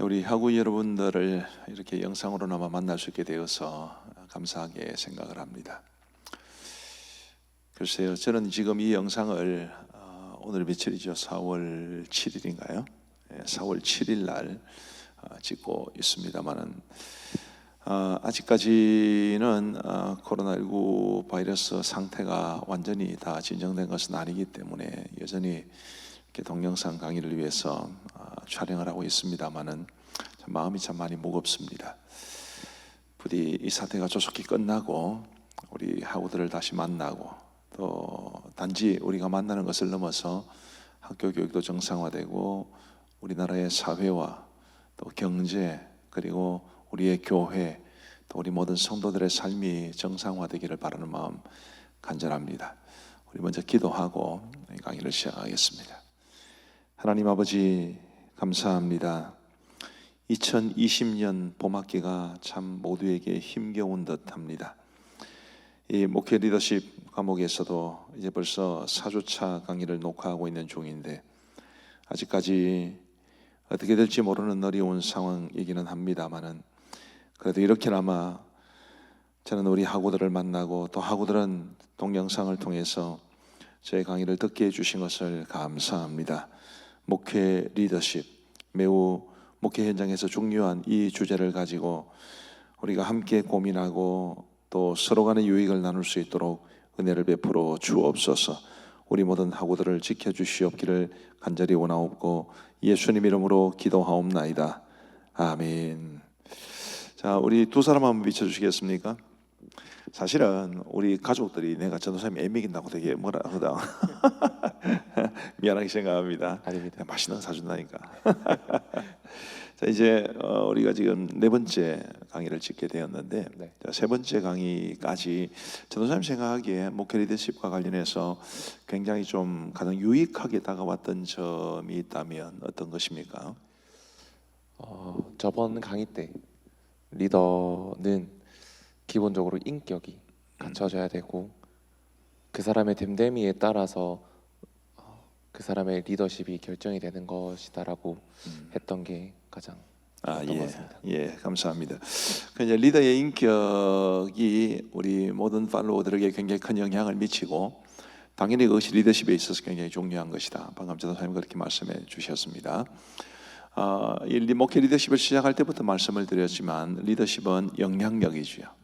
우리 학우 여러분들을 이렇게 영상으로나마 만날 수 있게 되어서 감사하게 생각을 합니다. 글쎄요, 저는 지금 이 영상을 오늘 며칠이죠? 4월 7일인가요? 4월 7일 날 찍고 있습니다만은 아직까지는 코로나19 바이러스 상태가 완전히 다 진정된 것은 아니기 때문에 여전히 이렇게 동영상 강의를 위해서 촬영을 하고 있습니다만은 마음이 참 많이 무겁습니다. 부디 이 사태가 조속히 끝나고 우리 학우들을 다시 만나고 또 단지 우리가 만나는 것을 넘어서 학교 교육도 정상화되고 우리나라의 사회와 또 경제 그리고 우리의 교회 또 우리 모든 성도들의 삶이 정상화되기를 바라는 마음 간절합니다. 우리 먼저 기도하고 강의를 시작하겠습니다. 하나님 아버지 감사합니다. 2020년 봄학기가 참 모두에게 힘겨운 듯합니다. 이 목회 리더십 과목에서도 이제 벌써 4주차 강의를 녹화하고 있는 중인데 아직까지 어떻게 될지 모르는 어려운 상황이기는 합니다만은 그래도 이렇게나마 저는 우리 학우들을 만나고 또 학우들은 동영상을 통해서 제 강의를 듣게 해주신 것을 감사합니다. 목회 리더십, 매우 목회 현장에서 중요한 이 주제를 가지고 우리가 함께 고민하고 또 서로 간의 유익을 나눌 수 있도록 은혜를 베풀어 주옵소서. 우리 모든 학우들을 지켜주시옵기를 간절히 원하옵고 예수님 이름으로 기도하옵나이다. 아멘. 자, 우리 두 사람 한번 비춰주시겠습니까? 사실은 우리 가족들이 내가 전도사님 애먹인다고 되게 뭐라 하거든. 미안하게 생각합니다. 아닙니다. 맛있는 거 사준다니까. 자, 이제 우리가 지금 네 번째 강의를 찍게 되었는데 네. 자, 세 번째 강의까지 전도사님 생각하기에 목회 리더십과 관련해서 굉장히 좀 가장 유익하게 다가왔던 점이 있다면 어떤 것입니까? 저번 강의 때 리더는 기본적으로 인격이 갖춰져야 되고 그 사람의 됨됨이에 따라서 그 사람의 리더십이 결정이 되는 것이다라고 했던 게 가장 것 같습니다. 예, 감사합니다. 이제 리더의 인격이 우리 모든 팔로워들에게 굉장히 큰 영향을 미치고 당연히 그것이 리더십에 있어서 굉장히 중요한 것이다. 방금 전도사님 그렇게 말씀해 주셨습니다. 이 목회 리더십을 시작할 때부터 말씀을 드렸지만 리더십은 영향력이지요.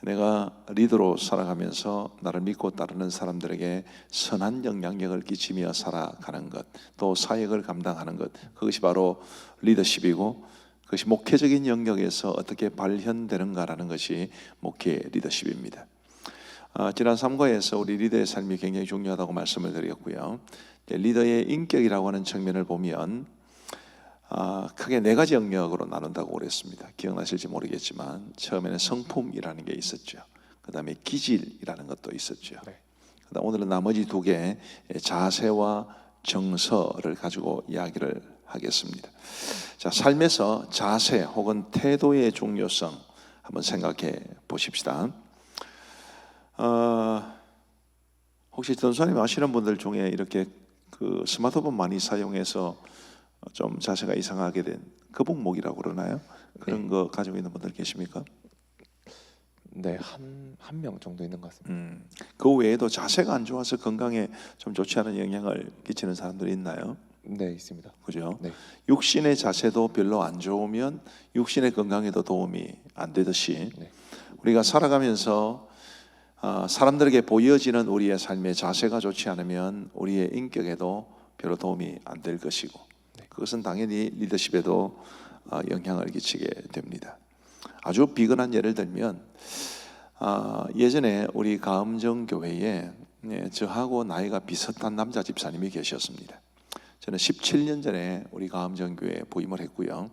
내가 리더로 살아가면서 나를 믿고 따르는 사람들에게 선한 영향력을 끼치며 살아가는 것, 또 사역을 감당하는 것, 그것이 바로 리더십이고 그것이 목회적인 영역에서 어떻게 발현되는가라는 것이 목회 리더십입니다. 지난 3과에서 우리 리더의 삶이 굉장히 중요하다고 말씀을 드렸고요. 리더의 인격이라고 하는 측면을 보면 크게 네 가지 영역으로 나눈다고 그랬습니다. 기억나실지 모르겠지만 처음에는 성품이라는 게 있었죠. 그 다음에 기질이라는 것도 있었죠. 네. 그다음 오늘은 나머지 두 개 자세와 정서를 가지고 이야기를 하겠습니다. 자, 삶에서 자세 혹은 태도의 중요성 한번 생각해 보십시다. 혹시 전도사님 아시는 분들 중에 이렇게 그 스마트폰 많이 사용해서 좀 자세가 이상하게 된 거북목이라고 그러나요? 그런 거 가지고 있는 분들 계십니까? 네, 한 명 정도 있는 것 같습니다. 그 외에도 자세가 안 좋아서 건강에 좀 좋지 않은 영향을 끼치는 사람들이 있나요? 네, 있습니다. 그죠? 네. 육신의 자세도 별로 안 좋으면 육신의 건강에도 도움이 안 되듯이 네. 우리가 살아가면서 사람들에게 보여지는 우리의 삶의 자세가 좋지 않으면 우리의 인격에도 별로 도움이 안 될 것이고 그것은 당연히 리더십에도 영향을 끼치게 됩니다. 아주 비근한 예를 들면 예전에 우리 가음정 교회에 저하고 나이가 비슷한 남자 집사님이 계셨습니다. 저는 17년 전에 우리 가음정 교회에 부임을 했고요.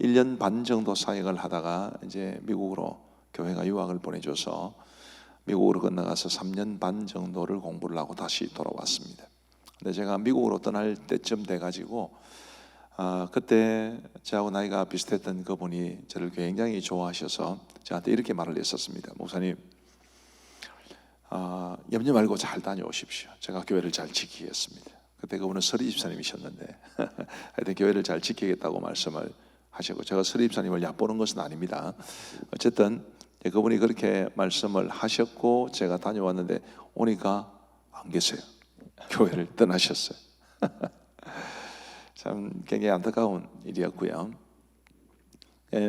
1년 반 정도 사역을 하다가 이제 미국으로 교회가 유학을 보내줘서 미국으로 건너가서 3년 반 정도를 공부를 하고 다시 돌아왔습니다. 근데 제가 미국으로 떠날 때쯤 돼가지고 그때 저하고 나이가 비슷했던 그분이 저를 굉장히 좋아하셔서 저한테 이렇게 말을 했었습니다. 목사님, 염려 말고 잘 다녀오십시오. 제가 교회를 잘 지키겠습니다. 그때 그분은 서리 집사님이셨는데 하여튼 교회를 잘 지키겠다고 말씀을 하시고, 제가 서리 집사님을 얕보는 것은 아닙니다. 어쨌든 그분이 그렇게 말씀을 하셨고 제가 다녀왔는데 오니까 안 계세요. 교회를 떠나셨어요. 참 굉장히 안타까운 일이었고요.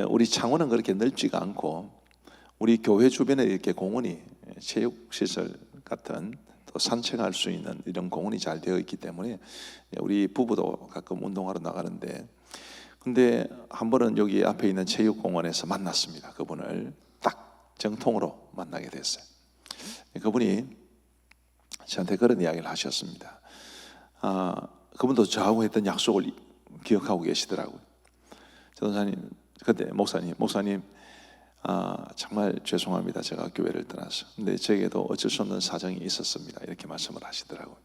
우리 창원은 그렇게 넓지가 않고 우리 교회 주변에 이렇게 공원이, 체육시설 같은 또 산책할 수 있는 이런 공원이 잘 되어 있기 때문에 우리 부부도 가끔 운동하러 나가는데, 근데 한 번은 여기 앞에 있는 체육공원에서 만났습니다. 그분을 딱 정통으로 만나게 됐어요. 그분이 저한테 그런 이야기를 하셨습니다. 그분도 저하고 했던 약속을 기억하고 계시더라고요. 전도사님, 그때 목사님, 정말 죄송합니다. 제가 교회를 떠나서. 근데 저에게도 어쩔 수 없는 사정이 있었습니다. 이렇게 말씀을 하시더라고요.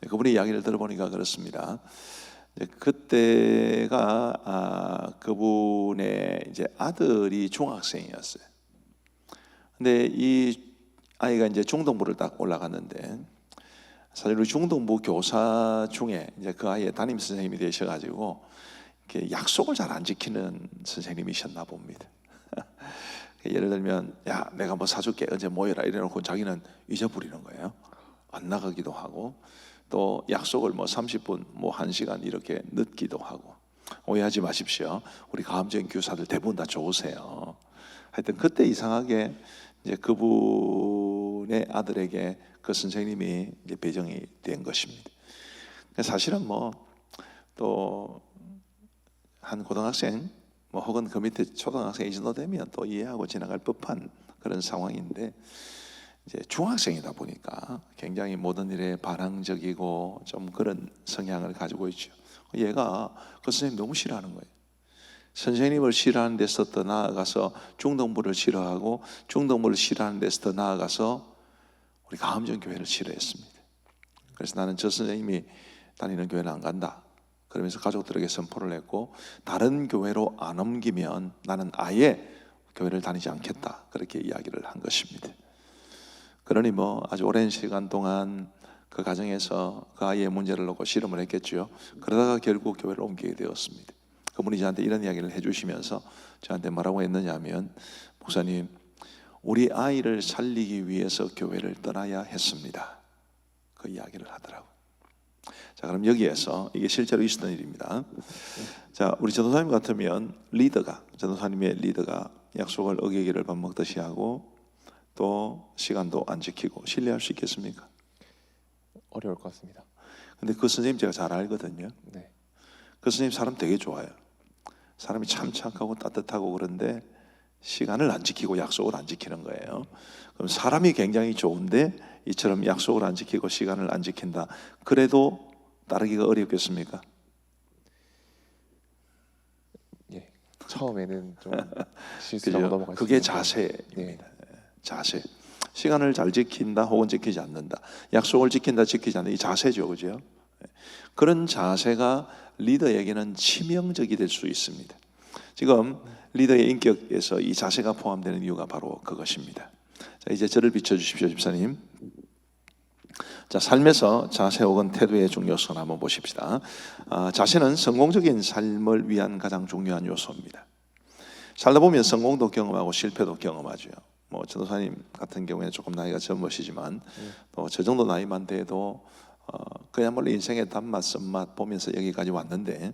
그분의 이야기를 들어보니까 그렇습니다. 그때가 그분의 이제 아들이 중학생이었어요. 근데 이 아이가 이제 중등부를 딱 올라갔는데, 사실 우리 중등부 교사 중에 이제 그 아이의 담임 선생님이 되셔가지고 이렇게 약속을 잘 안 지키는 선생님이셨나 봅니다. 예를 들면, 야, 내가 뭐 사줄게, 언제 모여라 이래놓고 자기는 잊어버리는 거예요. 안 나가기도 하고, 또 약속을 뭐 30분, 뭐 1시간 이렇게 늦기도 하고. 오해하지 마십시오. 우리 가암적인 교사들 대부분 다 좋으세요. 하여튼 그때 이상하게 이제 그분의 아들에게 그 선생님이 이제 배정이 된 것입니다. 사실은 뭐 또 한 고등학생 뭐 혹은 그 밑에 초등학생 이 정도 되면 또 이해하고 지나갈 법한 그런 상황인데, 이제 중학생이다 보니까 굉장히 모든 일에 반항적이고 좀 그런 성향을 가지고 있죠. 얘가 그 선생님 너무 싫어하는 거예요. 선생님을 싫어하는 데서 더 나아가서 중등부를 싫어하고, 중등부를 싫어하는 데서 더 나아가서 우리 가암전 교회를 싫어했습니다. 그래서 나는 저 선생님이 다니는 교회는 안 간다, 그러면서 가족들에게 선포를 했고, 다른 교회로 안 옮기면 나는 아예 교회를 다니지 않겠다, 그렇게 이야기를 한 것입니다. 그러니 뭐 아주 오랜 시간 동안 그 가정에서 그 아이의 문제를 놓고 씨름을 했겠죠. 그러다가 결국 교회를 옮기게 되었습니다. 그분이 저한테 이런 이야기를 해주시면서 저한테 뭐라고 했느냐면, 목사님, 우리 아이를 살리기 위해서 교회를 떠나야 했습니다, 그 이야기를 하더라고요. 자, 그럼 여기에서 이게 실제로 있었던 일입니다. 자, 우리 전도사님 같으면 전도사님의 리더가 약속을 어기기를 밥 먹듯이 하고 또 시간도 안 지키고 신뢰할 수 있겠습니까? 어려울 것 같습니다. 근데 그 선생님 제가 잘 알거든요. 네. 그 선생님 사람 되게 좋아요. 사람이 참 착하고 따뜻하고, 그런데 시간을 안 지키고 약속을 안 지키는 거예요. 그럼 사람이 굉장히 좋은데 이처럼 약속을 안 지키고 시간을 안 지킨다, 그래도 따르기가 어렵겠습니까? 예. 처음에는 좀 실수라고 그죠? 넘어갈 수 그게 있는데. 자세입니다. 네. 자세. 시간을 잘 지킨다 혹은 지키지 않는다, 약속을 지킨다 지키지 않는다, 이 자세죠, 그죠? 그런 자세가 리더에게는 치명적이 될 수 있습니다. 지금 리더의 인격에서 이 자세가 포함되는 이유가 바로 그것입니다. 자, 이제 저를 비춰주십시오, 집사님. 자, 삶에서 자세 혹은 태도의 중요성을 한번 보십시다. 자세는 성공적인 삶을 위한 가장 중요한 요소입니다. 살다 보면 성공도 경험하고 실패도 경험하죠. 뭐 전도사님 같은 경우에는 조금 나이가 젊으시지만 또 저 정도 나이만 돼도 그야말로 인생의 단맛 쓴맛 보면서 여기까지 왔는데,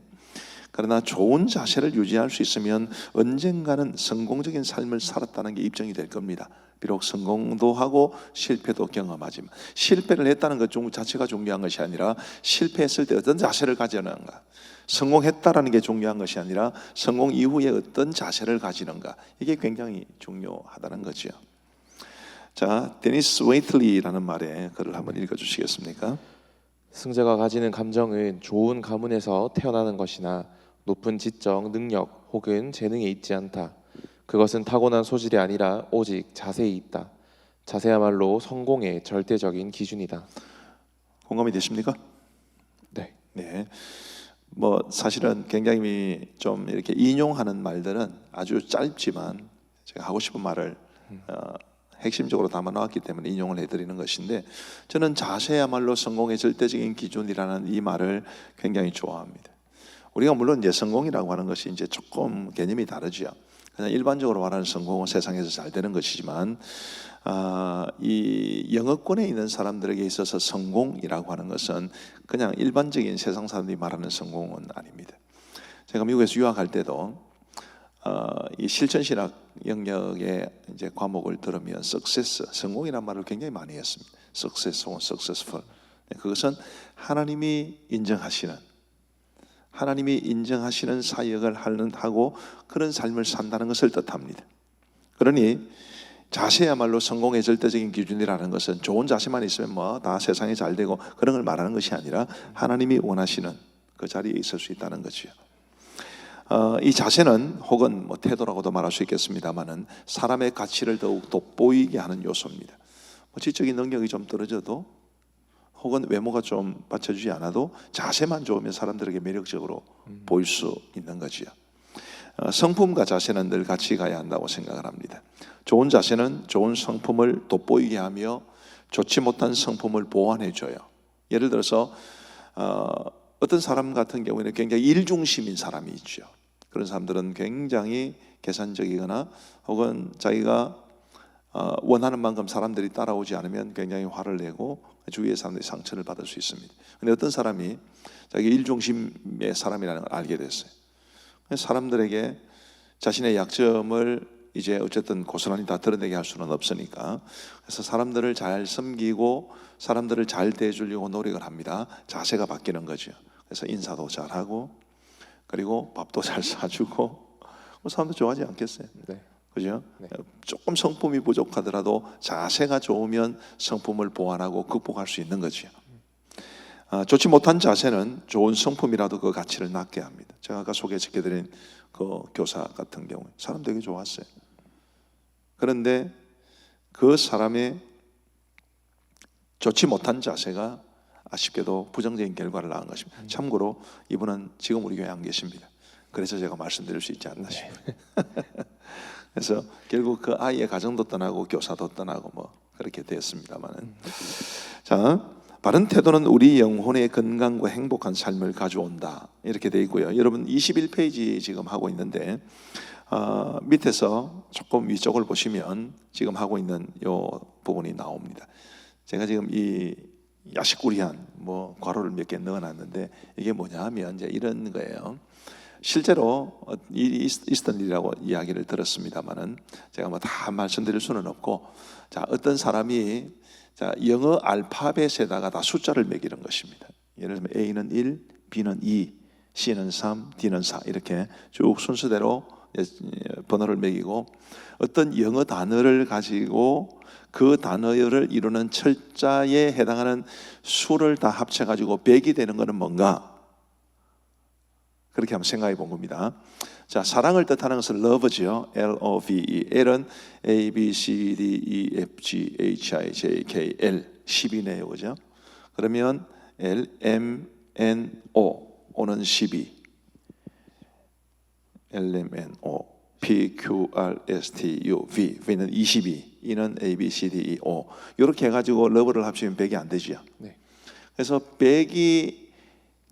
그러나 좋은 자세를 유지할 수 있으면 언젠가는 성공적인 삶을 살았다는 게 입증이 될 겁니다. 비록 성공도 하고 실패도 경험하지만, 실패를 했다는 것 자체가 중요한 것이 아니라 실패했을 때 어떤 자세를 가지는가, 성공했다라는 게 중요한 것이 아니라 성공 이후에 어떤 자세를 가지는가, 이게 굉장히 중요하다는 거죠. 자, 데니스 웨이틀리라는 말에 글을 한번 읽어주시겠습니까? 승자가 가지는 감정은 좋은 가문에서 태어나는 것이나 높은 지적, 능력 혹은 재능에 있지 않다. 그것은 타고난 소질이 아니라 오직 자세에 있다. 자세야말로 성공의 절대적인 기준이다. 공감이 되십니까? 네. 네. 뭐 사실은 굉장히 좀 이렇게 인용하는 말들은 아주 짧지만 제가 하고 싶은 말을 핵심적으로 담아 나왔기 때문에 인용을 해드리는 것인데, 저는 자세야말로 성공의 절대적인 기준이라는 이 말을 굉장히 좋아합니다. 우리가 물론 이제 성공이라고 하는 것이 이제 조금 개념이 다르죠. 그냥 일반적으로 말하는 성공은 세상에서 잘 되는 것이지만, 이 영어권에 있는 사람들에게 있어서 성공이라고 하는 것은 그냥 일반적인 세상 사람들이 말하는 성공은 아닙니다. 제가 미국에서 유학할 때도 이 실천신학 영역의 이제 과목을 들으면 success, 성공이라는 말을 굉장히 많이 했습니다. success 혹은 successful. 그것은 하나님이 인정하시는 사역을 하고 그런 삶을 산다는 것을 뜻합니다. 그러니 자세야말로 성공의 절대적인 기준이라는 것은 좋은 자세만 있으면 뭐 다 세상이 잘 되고 그런 걸 말하는 것이 아니라 하나님이 원하시는 그 자리에 있을 수 있다는 거지요. 이 자세는 혹은 뭐 태도라고도 말할 수 있겠습니다만은 사람의 가치를 더욱 돋보이게 하는 요소입니다. 뭐 지적인 능력이 좀 떨어져도 혹은 외모가 좀 받쳐주지 않아도 자세만 좋으면 사람들에게 매력적으로 보일 수 있는 거지요. 성품과 자세는 늘 같이 가야 한다고 생각을 합니다. 좋은 자세는 좋은 성품을 돋보이게 하며 좋지 못한 성품을 보완해줘요. 예를 들어서 어떤 사람 같은 경우에는 굉장히 일중심인 사람이 있죠. 그런 사람들은 굉장히 계산적이거나 혹은 자기가 원하는 만큼 사람들이 따라오지 않으면 굉장히 화를 내고 주위의 사람들이 상처를 받을 수 있습니다. 그런데 어떤 사람이 자기 일중심의 사람이라는 걸 알게 됐어요. 사람들에게 자신의 약점을 이제 어쨌든 고스란히 다 드러내게 할 수는 없으니까, 그래서 사람들을 잘 섬기고 사람들을 잘 대해주려고 노력을 합니다. 자세가 바뀌는 거죠. 그래서 인사도 잘하고 그리고 밥도 잘 사주고 사람도 좋아하지 않겠어요? 네. 그죠? 네. 조금 성품이 부족하더라도 자세가 좋으면 성품을 보완하고 극복할 수 있는 거죠. 좋지 못한 자세는 좋은 성품이라도 그 가치를 낮게 합니다. 제가 아까 소개시켜드린 그 교사 같은 경우에 사람 되게 좋았어요. 그런데 그 사람의 좋지 못한 자세가 아쉽게도 부정적인 결과를 낳은 것입니다. 참고로 이분은 지금 우리 교회 안 계십니다. 그래서 제가 말씀드릴 수 있지 않나 싶어요. 그래서 결국 그 아이의 가정도 떠나고 교사도 떠나고 뭐 그렇게 됐습니다만은, 자, 바른 태도는 우리 영혼의 건강과 행복한 삶을 가져온다 이렇게 돼 있고요. 여러분 21페이지 지금 하고 있는데 밑에서 조금 위쪽을 보시면 지금 하고 있는 요 부분이 나옵니다. 제가 지금 이 야식구리한 뭐 괄호를 몇 개 넣어놨는데 이게 뭐냐 하면 이제 이런 거예요. 실제로 일이 있었던 일이라고 이야기를 들었습니다만은 제가 뭐 다 말씀드릴 수는 없고, 자, 어떤 사람이 자, 영어 알파벳에다가 다 숫자를 매기는 것입니다. 예를 들면 A는 1, B는 2, C는 3, D는 4 이렇게 쭉 순서대로 번호를 매기고 어떤 영어 단어를 가지고 그 단어를 이루는 철자에 해당하는 수를 다 합쳐가지고 100이 되는 것은 뭔가? 그렇게 한번 생각해 본 겁니다. 자, 사랑을 뜻하는 것은 love죠. L-O-V-E. L은 A, B, C, D, E, F, G, H, I, J, K, L 10이네요, 그죠? 그러면 L, M, N, O. O는 12. L, M, N, O. P, Q, R, S, T, U, V. V는 22. E는 A, B, C, D, E, O. 이렇게 해가지고 love를 합치면 100이 안 되죠. 네. 그래서 100이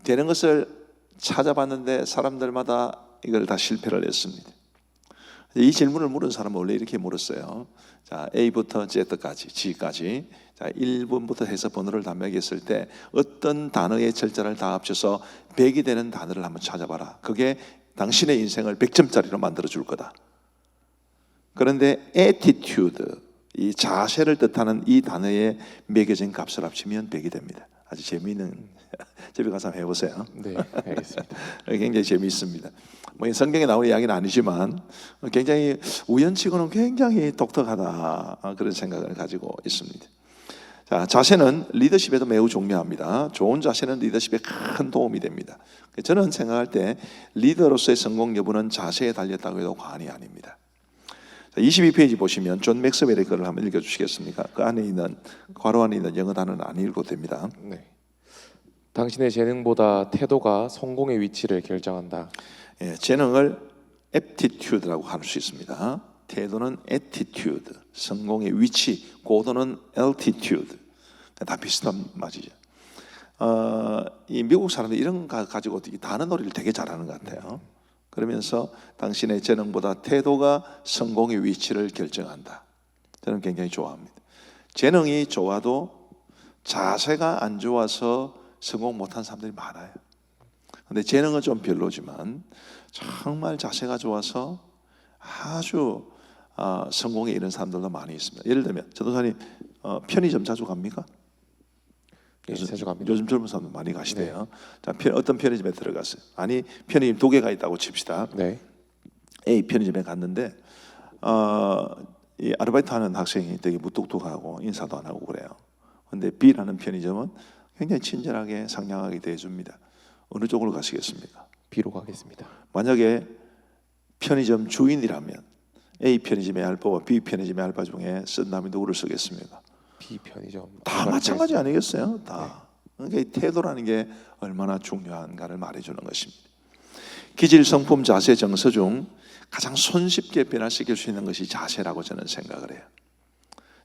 되는 것을 찾아봤는데 사람들마다 이걸 다 실패를 했습니다. 이 질문을 물은 사람은 원래 이렇게 물었어요. 자, A부터 Z까지, G까지. 자, 1번부터 해서 번호를 다 매겼을 때 어떤 단어의 철자를 다 합쳐서 100이 되는 단어를 한번 찾아봐라. 그게 당신의 인생을 100점짜리로 만들어 줄 거다. 그런데 attitude, 이 자세를 뜻하는 이 단어에 매겨진 값을 합치면 100이 됩니다. 아주 재미있는, 집에 가서 한번 해보세요. 네, 알겠습니다. 굉장히 재미있습니다. 뭐 성경에 나오는 이야기는 아니지만 굉장히 우연치고는 굉장히 독특하다 그런 생각을 가지고 있습니다. 자, 자세는 리더십에도 매우 중요합니다. 좋은 자세는 리더십에 큰 도움이 됩니다. 저는 생각할 때 리더로서의 성공 여부는 자세에 달렸다고 해도 과언이 아닙니다. 22페이지 보시면 존 맥스웰의 글을 한번 읽어주시겠습니까? 그 안에 있는 괄호 안에 있는 영어 단어는 안 읽어도 됩니다. 네. 당신의 재능보다 태도가 성공의 위치를 결정한다. 예, 재능을 aptitude라고 할 수 있습니다. 태도는 attitude, 성공의 위치, 고도는 altitude. 다 비슷한 말이죠. 이 미국 사람들이 이런 거 가지고 이 단어 놀이를 되게 잘하는 것 같아요. 그러면서 당신의 재능보다 태도가 성공의 위치를 결정한다. 저는 굉장히 좋아합니다. 재능이 좋아도 자세가 안 좋아서 성공 못한 사람들이 많아요. 근데 재능은 좀 별로지만 정말 자세가 좋아서 아주 성공에 이른 사람들도 많이 있습니다. 예를 들면 전도사님 편의점 자주 갑니까? 예, 자주 갑니다. 요즘 젊은 사람들 많이 가시대요. 자, 어떤 편의점에 들어갔어요. 아니 편의점 2개가 있다고 칩시다. 네. A 편의점에 갔는데 이 아르바이트 하는 학생이 되게 무뚝뚝하고 인사도 안 하고 그래요. 근데 B라는 편의점은 굉장히 친절하게 상냥하게 대해줍니다. 어느 쪽으로 가시겠습니까? B로 가겠습니다. 만약에 편의점 주인이라면 A 편의점의 알바와 B 편의점의 알바 중에 쓴다면 누구를 쓰겠습니까? B 편의점 다 마찬가지 아니겠어요? 다. 그러니까 이 태도라는 게 얼마나 중요한가를 말해주는 것입니다. 기질, 성품, 자세, 정서 중 가장 손쉽게 변화시킬 수 있는 것이 자세라고 저는 생각을 해요.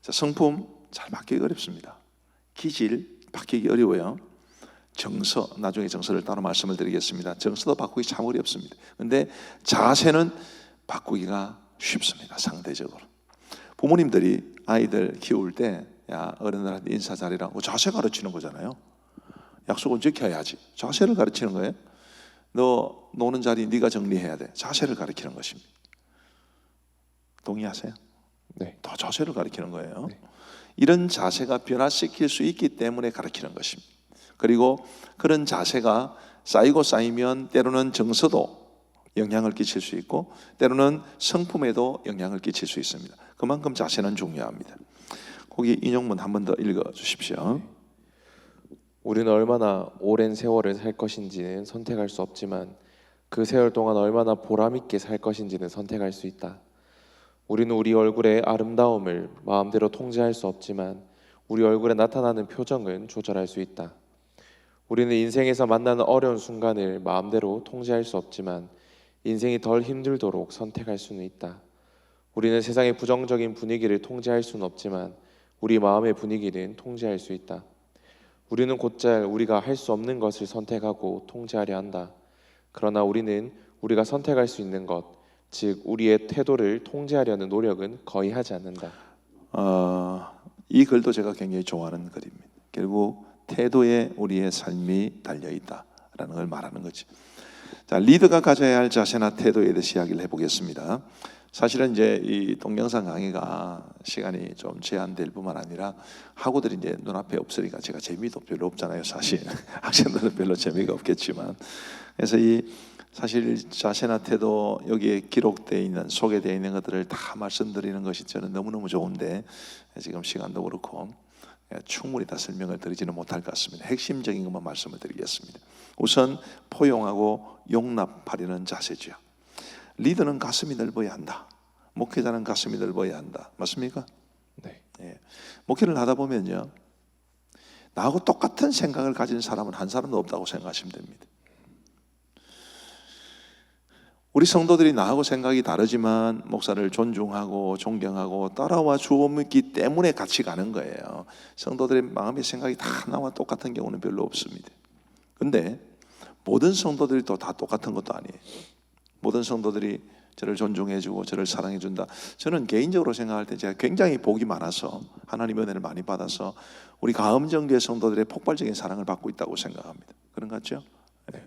자, 성품 잘 바뀌기 어렵습니다. 기질 바뀌기 어려워요. 정서, 나중에 정서를 따로 말씀을 드리겠습니다. 정서도 바꾸기 참 어렵습니다. 그런데 자세는 바꾸기가 쉽습니다. 상대적으로. 부모님들이 아이들 키울 때 야, 어른들한테 인사 잘해라고 자세 가르치는 거잖아요. 약속은 지켜야지. 자세를 가르치는 거예요. 너 노는 자리 네가 정리해야 돼. 자세를 가르치는 것입니다. 동의하세요? 네. 더 자세를 가르치는 거예요. 네. 이런 자세가 변화시킬 수 있기 때문에 가르치는 것입니다. 그리고 그런 자세가 쌓이고 쌓이면 때로는 정서도 영향을 끼칠 수 있고 때로는 성품에도 영향을 끼칠 수 있습니다. 그만큼 자세는 중요합니다. 거기 인용문 한 번 더 읽어 주십시오. 우리는 얼마나 오랜 세월을 살 것인지는 선택할 수 없지만 그 세월 동안 얼마나 보람 있게 살 것인지는 선택할 수 있다. 우리는 우리 얼굴의 아름다움을 마음대로 통제할 수 없지만 우리 얼굴에 나타나는 표정은 조절할 수 있다. 우리는 인생에서 만나는 어려운 순간을 마음대로 통제할 수 없지만 인생이 덜 힘들도록 선택할 수는 있다. 우리는 세상의 부정적인 분위기를 통제할 수는 없지만 우리 마음의 분위기는 통제할 수 있다. 우리는 곧잘 우리가 할 수 없는 것을 선택하고 통제하려 한다. 그러나 우리는 우리가 선택할 수 있는 것, 즉 우리의 태도를 통제하려는 노력은 거의 하지 않는다. 이 글도 제가 굉장히 좋아하는 글입니다. 결국 태도에 우리의 삶이 달려 있다라는 걸 말하는 거지. 자, 리더가 가져야 할 자세나 태도에 대해서 이야기를 해보겠습니다. 사실은 이제 이 동영상 강의가 시간이 좀 제한될 뿐만 아니라 학우들이 이제 눈앞에 없으니까 제가 재미도 별로 없잖아요. 사실 학생들은 별로 재미가 없겠지만, 그래서 이 사실 자세나 태도 여기에 기록되어 있는 소개되어 있는 것들을 다 말씀드리는 것이 저는 너무너무 좋은데 지금 시간도 그렇고 충분히 다 설명을 드리지는 못할 것 같습니다. 핵심적인 것만 말씀을 드리겠습니다. 우선 포용하고 용납하려는 자세죠. 리더는 가슴이 넓어야 한다. 목회자는 가슴이 넓어야 한다. 맞습니까? 네. 예. 목회를 하다 보면요, 나하고 똑같은 생각을 가진 사람은 한 사람도 없다고 생각하시면 됩니다. 우리 성도들이 나하고 생각이 다르지만 목사를 존중하고 존경하고 따라와 주었기 때문에 같이 가는 거예요. 성도들의 마음의 생각이 다 나와 똑같은 경우는 별로 없습니다. 근데 모든 성도들이 또 다 똑같은 것도 아니에요. 모든 성도들이 저를 존중해주고 저를 사랑해준다. 저는 개인적으로 생각할 때 제가 굉장히 복이 많아서 하나님의 은혜를 많이 받아서 우리 가음정교회 성도들의 폭발적인 사랑을 받고 있다고 생각합니다. 그런 것 같죠? 네.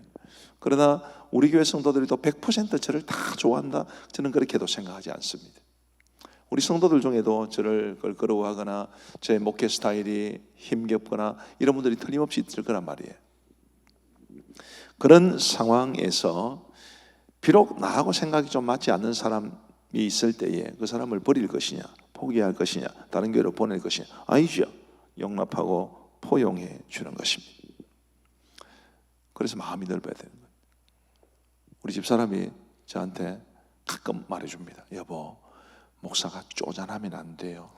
그러나 우리 교회 성도들이 또 100% 저를 다 좋아한다? 저는 그렇게도 생각하지 않습니다. 우리 성도들 중에도 저를 껄끄러워하거나 제 목회 스타일이 힘겹거나 이런 분들이 틀림없이 있을 거란 말이에요. 그런 상황에서 비록 나하고 생각이 좀 맞지 않는 사람이 있을 때에 그 사람을 버릴 것이냐, 포기할 것이냐, 다른 교회로 보낼 것이냐, 아니죠. 용납하고 포용해 주는 것입니다. 그래서 마음이 넓어야 되는 거예요. 우리 집사람이 저한테 가끔 말해줍니다. 여보, 목사가 쪼잔하면 안 돼요.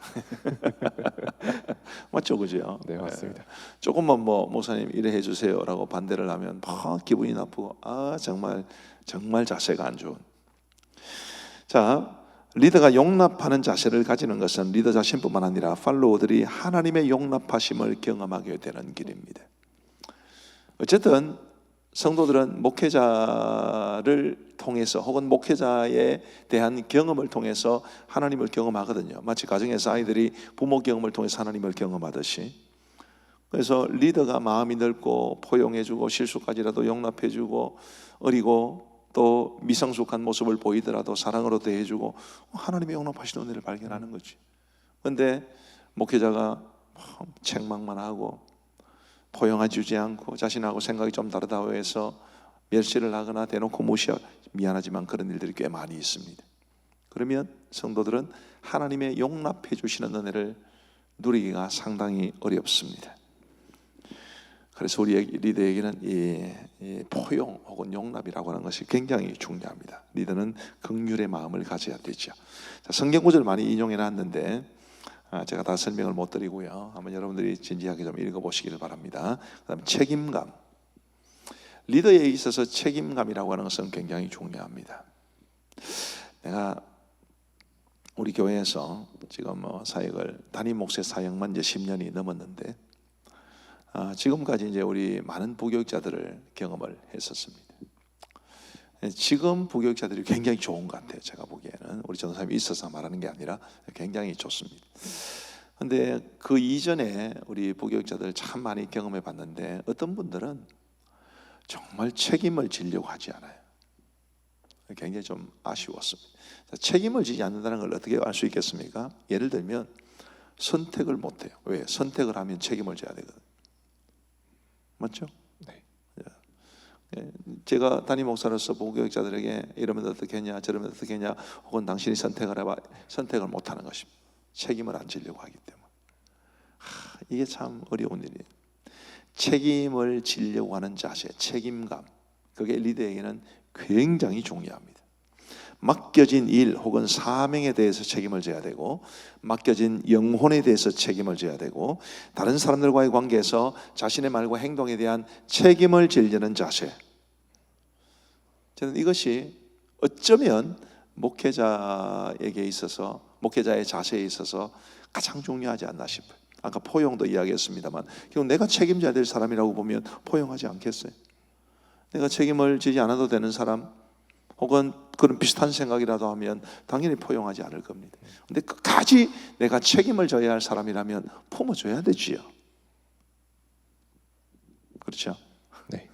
맞죠, 그죠? 네, 맞습니다. 조금만 뭐 목사님 이래 해주세요라고 반대를 하면 막 기분이 나쁘고 정말 자세가 안 좋은. 자, 리더가 용납하는 자세를 가지는 것은 리더 자신뿐만 아니라 팔로워들이 하나님의 용납하심을 경험하게 되는 길입니다. 어쨌든 성도들은 목회자를 통해서 혹은 목회자에 대한 경험을 통해서 하나님을 경험하거든요. 마치 가정에서 아이들이 부모 경험을 통해서 하나님을 경험하듯이. 그래서 리더가 마음이 넓고 포용해주고 실수까지라도 용납해주고 어리고 또 미성숙한 모습을 보이더라도 사랑으로 대해주고 하나님의 용납하시는 은혜를 발견하는 거지. 그런데 목회자가 책망만 하고 포용해주지 않고 자신하고 생각이 좀 다르다고 해서 멸시를 하거나 대놓고 무시하고, 미안하지만 그런 일들이 꽤 많이 있습니다. 그러면 성도들은 하나님의 용납해 주시는 은혜를 누리기가 상당히 어렵습니다. 그래서 우리 리더에게는 이 포용 혹은 용납이라고 하는 것이 굉장히 중요합니다. 리더는 긍휼의 마음을 가져야 되죠. 자, 성경 구절 많이 인용해 놨는데 제가 다 설명을 못 드리고요. 한번 여러분들이 진지하게 좀 읽어보시기를 바랍니다. 그다음 책임감. 리더에 있어서 책임감이라고 하는 것은 굉장히 중요합니다. 내가 우리 교회에서 지금 사역을 담임 목사 사역만 이제 10년이 넘었는데 지금까지 이제 우리 많은 부교육자들을 경험을 했었습니다. 지금 부교육자들이 굉장히 좋은 것 같아요. 제가 보기에는 우리 전도사님이 있어서 말하는 게 아니라 굉장히 좋습니다. 그런데 그 이전에 우리 부교육자들 참 많이 경험해 봤는데 어떤 분들은 정말 책임을 지려고 하지 않아요. 굉장히 좀 아쉬웠습니다. 책임을 지지 않는다는 걸 어떻게 알 수 있겠습니까? 예를 들면 선택을 못 해요. 왜? 선택을 하면 책임을 져야 되거든요. 맞죠? 네. 제가 담임 목사로서 부교육자들에게 이러면 어떻게 했냐 저러면 어떻게 했냐 혹은 당신이 선택을 해봐, 선택을 못하는 것입니다. 책임을 안 지려고 하기 때문에. 이게 참 어려운 일이에요. 책임을 지려고 하는 자세, 책임감, 그게 리더에게는 굉장히 중요합니다. 맡겨진 일 혹은 사명에 대해서 책임을 져야 되고, 맡겨진 영혼에 대해서 책임을 져야 되고, 다른 사람들과의 관계에서 자신의 말과 행동에 대한 책임을 지려는 자세. 저는 이것이 어쩌면 목회자에게 있어서, 목회자의 자세에 있어서 가장 중요하지 않나 싶어요. 아까 포용도 이야기했습니다만, 결국 내가 책임져야 될 사람이라고 보면 포용하지 않겠어요? 내가 책임을 지지 않아도 되는 사람, 혹은 그런 비슷한 생각이라도 하면 당연히 포용하지 않을 겁니다. 그런데 끝까지 내가 책임을 져야 할 사람이라면 품어줘야 되지요. 그렇죠? 네.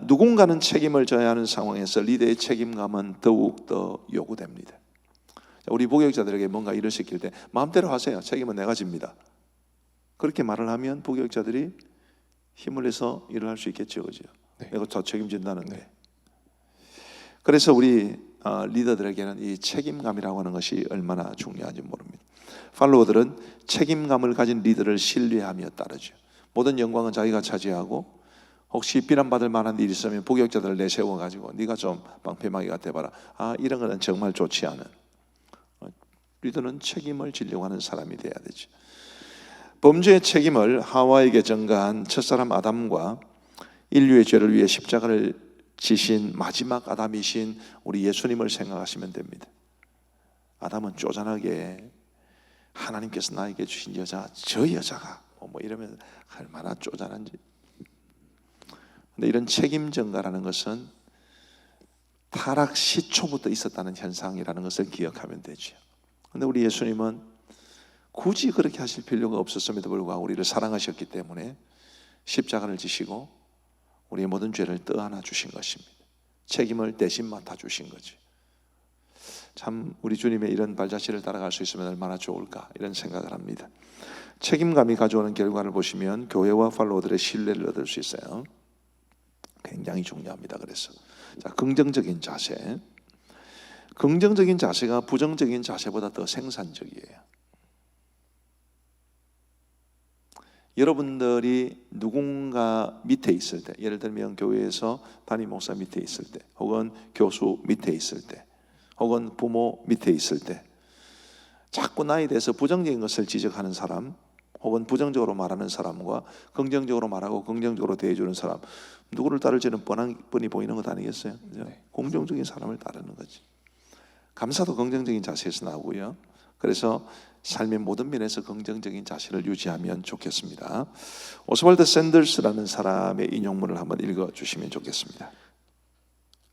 누군가는 책임을 져야 하는 상황에서 리더의 책임감은 더욱 더 요구됩니다. 우리 부교육자들에게 뭔가 일을 시킬 때 마음대로 하세요. 책임은 내가 집니다. 그렇게 말을 하면 부교육자들이 힘을 내서 일을 할 수 있겠죠, 그죠? 네. 내가 다 책임진다는데. 네. 그래서 우리 리더들에게는 이 책임감이라고 하는 것이 얼마나 중요한지 모릅니다. 팔로워들은 책임감을 가진 리더를 신뢰하며 따르죠. 모든 영광은 자기가 차지하고, 혹시 비난받을 만한 일이 있으면 부교육자들을 내세워가지고 네가 좀 방패막이가 돼봐라. 이런 거는 정말 좋지 않은. 리더는 책임을 지려고 하는 사람이 돼야 되죠. 범죄의 책임을 하와에게 전가한 첫사람 아담과 인류의 죄를 위해 십자가를 지신 마지막 아담이신 우리 예수님을 생각하시면 됩니다. 아담은 쪼잔하게 하나님께서 나에게 주신 여자, 저 여자가 뭐 이러면 얼마나 쪼잔한지. 근데 이런 책임 전가라는 것은 타락 시초부터 있었다는 현상이라는 것을 기억하면 되죠. 근데 우리 예수님은 굳이 그렇게 하실 필요가 없었음에도 불구하고 우리를 사랑하셨기 때문에 십자가를 지시고 우리의 모든 죄를 떠안아 주신 것입니다. 책임을 대신 맡아 주신 거지. 참 우리 주님의 이런 발자취를 따라갈 수 있으면 얼마나 좋을까 이런 생각을 합니다. 책임감이 가져오는 결과를 보시면 교회와 팔로워들의 신뢰를 얻을 수 있어요. 굉장히 중요합니다. 그래서 자, 긍정적인 자세. 긍정적인 자세가 부정적인 자세보다 더 생산적이에요. 여러분들이 누군가 밑에 있을 때, 예를 들면 교회에서 담임 목사 밑에 있을 때, 혹은 교수 밑에 있을 때, 혹은 부모 밑에 있을 때, 자꾸 나에 대해서 부정적인 것을 지적하는 사람, 혹은 부정적으로 말하는 사람과 긍정적으로 말하고 긍정적으로 대해주는 사람, 누구를 따를지는 뻔히 보이는 것 아니겠어요? 네. 공정적인 사람을 따르는 거지. 감사도 긍정적인 자세에서 나오고요. 그래서 삶의 모든 면에서 긍정적인 자세를 유지하면 좋겠습니다. 오스왈드 샌더스라는 사람의 인용문을 한번 읽어주시면 좋겠습니다.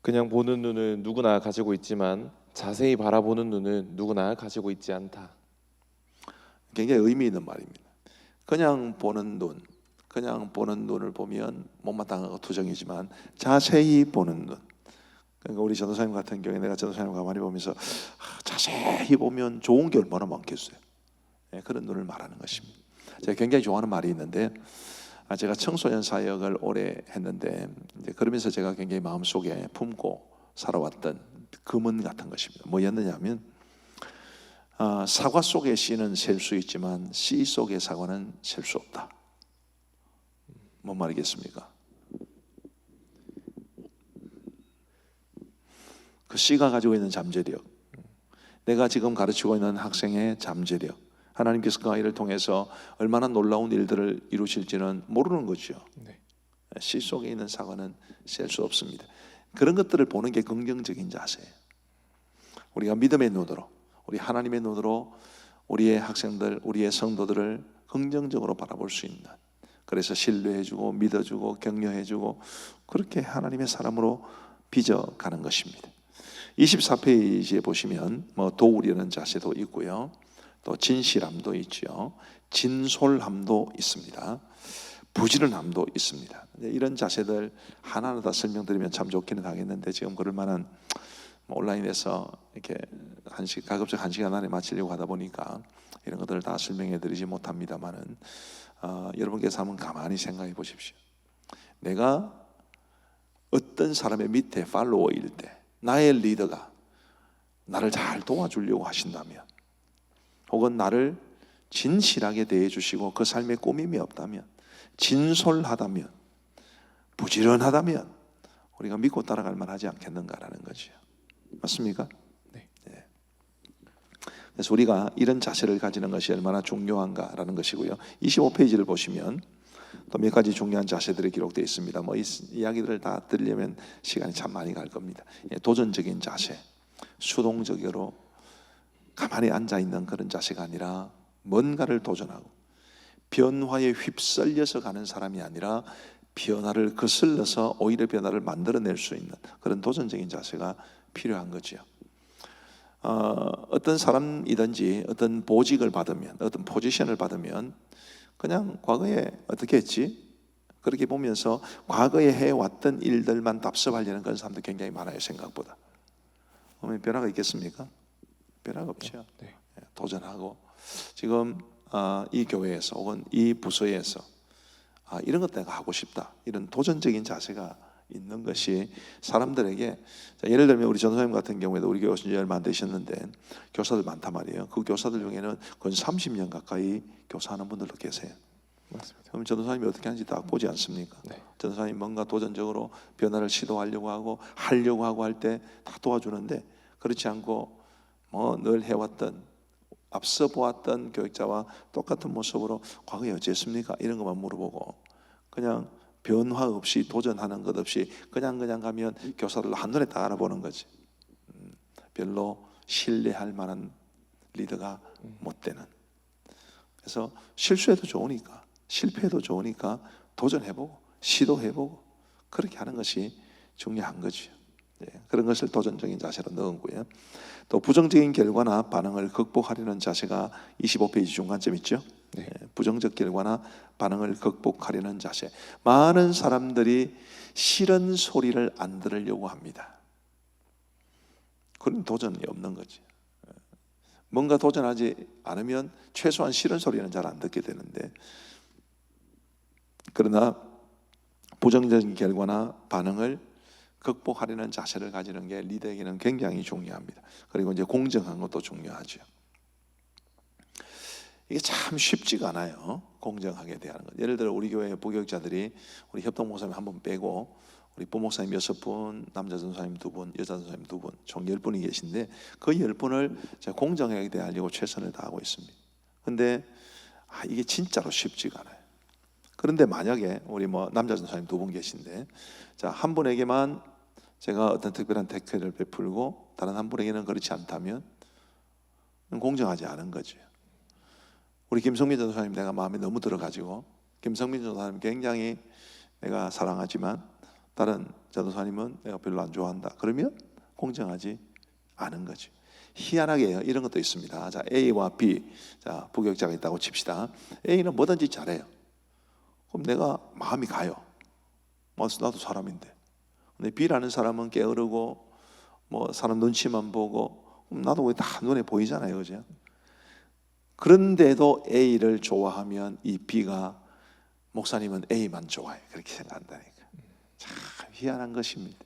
그냥 보는 눈은 누구나 가지고 있지만 자세히 바라보는 눈은 누구나 가지고 있지 않다. 굉장히 의미 있는 말입니다. 그냥 보는 눈, 그냥 보는 눈을 보면 못마땅하고 투정이지만 자세히 보는 눈. 그러니까 우리 전도사님 같은 경우에 내가 전도사님 가만히 보면서 자세히 보면 좋은 게 얼마나 많겠어요. 그런 눈을 말하는 것입니다. 제가 굉장히 좋아하는 말이 있는데, 제가 청소년 사역을 오래 했는데 이제 그러면서 제가 굉장히 마음속에 품고 살아왔던 금은 같은 것입니다. 뭐였느냐면 사과 속의 씨는 셀 수 있지만 씨 속의 사과는 셀 수 없다. 뭔 말이겠습니까? 그 씨가 가지고 있는 잠재력, 내가 지금 가르치고 있는 학생의 잠재력, 하나님께서 그 아이를 통해서 얼마나 놀라운 일들을 이루실지는 모르는 거죠. 네. 씨 속에 있는 사과는 셀 수 없습니다. 그런 것들을 보는 게 긍정적인 자세예요. 우리가 믿음의 눈으로, 우리 하나님의 눈으로 우리의 학생들, 우리의 성도들을 긍정적으로 바라볼 수 있는, 그래서 신뢰해주고 믿어주고 격려해주고 그렇게 하나님의 사람으로 빚어가는 것입니다. 24페이지에 보시면 도우려는 자세도 있고요, 또 진실함도 있죠, 진솔함도 있습니다, 부지런함도 있습니다. 이런 자세들 하나하나 다 설명드리면 참 좋기는 하겠는데 지금 그럴 만한 온라인에서 이렇게 가급적 1시간 안에 마치려고 하다 보니까 이런 것들을 다 설명해 드리지 못합니다만은 여러분께서 한번 가만히 생각해 보십시오. 내가 어떤 사람의 밑에 팔로워일 때 나의 리더가 나를 잘 도와주려고 하신다면, 혹은 나를 진실하게 대해 주시고 그 삶에 꾸밈이 없다면, 진솔하다면, 부지런하다면 우리가 믿고 따라갈 만하지 않겠는가라는 거죠. 맞습니까? 네. 그래서 우리가 이런 자세를 가지는 것이 얼마나 중요한가라는 것이고요. 25페이지를 보시면 또 몇 가지 중요한 자세들이 기록되어 있습니다. 이 이야기들을 다 들으려면 시간이 참 많이 갈 겁니다. 도전적인 자세, 수동적으로 가만히 앉아 있는 그런 자세가 아니라 뭔가를 도전하고, 변화에 휩쓸려서 가는 사람이 아니라 변화를 거슬러서 오히려 변화를 만들어낼 수 있는 그런 도전적인 자세가 필요한 거죠. 어떤 사람이든지 어떤 보직을 받으면, 어떤 포지션을 받으면 그냥 과거에 어떻게 했지? 그렇게 보면서 과거에 해왔던 일들만 답습하려는 그런 사람도 굉장히 많아요. 생각보다. 그러면 변화가 있겠습니까? 변화가 없죠. 네. 도전하고, 지금 이 교회에서 혹은 이 부서에서 이런 것 내가 하고 싶다, 이런 도전적인 자세가 있는 것이 사람들에게, 예를 들면 우리 전도사님 같은 경우에도 우리 교회 오신 지 얼마 안 되셨는데 교사들 많단 말이에요. 그 교사들 중에는 거의 30년 가까이 교사하는 분들도 계세요. 맞습니다. 그럼 전도사님이 어떻게 하는지 딱 보지 않습니까? 네. 전도사님 뭔가 도전적으로 변화를 시도하려고 하고 할 때 다 도와주는데, 그렇지 않고 늘 해왔던, 앞서 보았던 교육자와 똑같은 모습으로 과거에 어찌했습니까? 이런 것만 물어보고 그냥 변화 없이, 도전하는 것 없이 그냥 가면 교사들로 한눈에 딱 알아보는 거지. 별로 신뢰할 만한 리더가 못 되는. 그래서 실수해도 좋으니까, 실패해도 좋으니까 도전해보고 시도해보고 그렇게 하는 것이 중요한 거죠. 그런 것을 도전적인 자세로 넣었고요. 또 부정적인 결과나 반응을 극복하려는 자세가 25페이지 중간쯤 있죠. 네. 부정적 결과나 반응을 극복하려는 자세. 많은 사람들이 싫은 소리를 안 들으려고 합니다. 그런 도전이 없는 거지. 뭔가 도전하지 않으면 최소한 싫은 소리는 잘 안 듣게 되는데, 그러나 부정적인 결과나 반응을 극복하려는 자세를 가지는 게 리더에게는 굉장히 중요합니다. 그리고 이제 공정한 것도 중요하죠. 이게 참 쉽지가 않아요. 공정하게 대하는 것. 예를 들어 우리 교회 부교육자들이 우리 협동 목사님 한 분 빼고 우리 부목사님 6분, 남자 전사님 2분, 여자 전사님 2분, 총 10분이 계신데 그 10분을 제가 공정하게 대하려고 최선을 다하고 있습니다. 근데 이게 진짜로 쉽지가 않아요. 그런데 만약에 우리 남자 전사님 2분 계신데, 자, 한 분에게만 제가 어떤 특별한 대가를 베풀고 다른 한 분에게는 그렇지 않다면 공정하지 않은 거죠. 우리 김성민 전도사님 내가 마음에 너무 들어가지고 김성민 전도사님 굉장히 내가 사랑하지만 다른 전도사님은 내가 별로 안 좋아한다. 그러면 공정하지 않은 거죠. 희한하게 이런 것도 있습니다. 자, A와 B, 자, 부교육자가 있다고 칩시다. A는 뭐든지 잘해요. 그럼 내가 마음이 가요. 나도 사람인데. 근데 B라는 사람은 게으르고 뭐 사람 눈치만 보고 그럼 나도 왜 다 눈에 보이잖아요, 그죠? 그런데도 A를 좋아하면 이 B가 목사님은 A만 좋아해 그렇게 생각한다니까. 참 희한한 것입니다.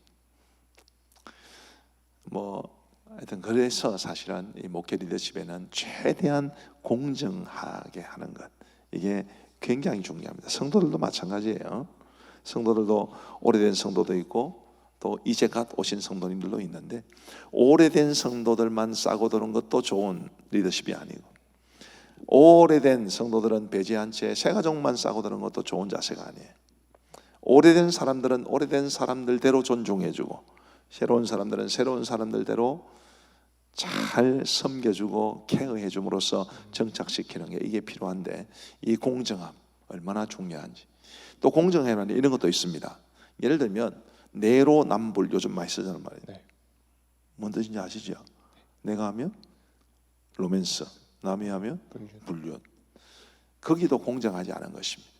하여튼 그래서 사실은 이 목회 리더십에는 최대한 공정하게 하는 것, 이게 굉장히 중요합니다. 성도들도 마찬가지예요. 성도들도 오래된 성도도 있고 또 이제 갓 오신 성도님들도 있는데, 오래된 성도들만 싸고 드는 것도 좋은 리더십이 아니고, 오래된 성도들은 배제한 채 새 가족만 싸고 드는 것도 좋은 자세가 아니에요. 오래된 사람들은 오래된 사람들대로 존중해주고, 새로운 사람들은 새로운 사람들대로 잘 섬겨주고 케어해줌으로써 정착시키는 게 이게 필요한데, 이 공정함 얼마나 중요한지. 또 공정해는 이런 것도 있습니다. 예를 들면 내로남불 요즘 많이 쓰잖아요 말이에요. 네. 뭔 뜻인지 아시죠? 내가 하면 로맨스, 남이 하면 불륜. 거기도 공정하지 않은 것입니다.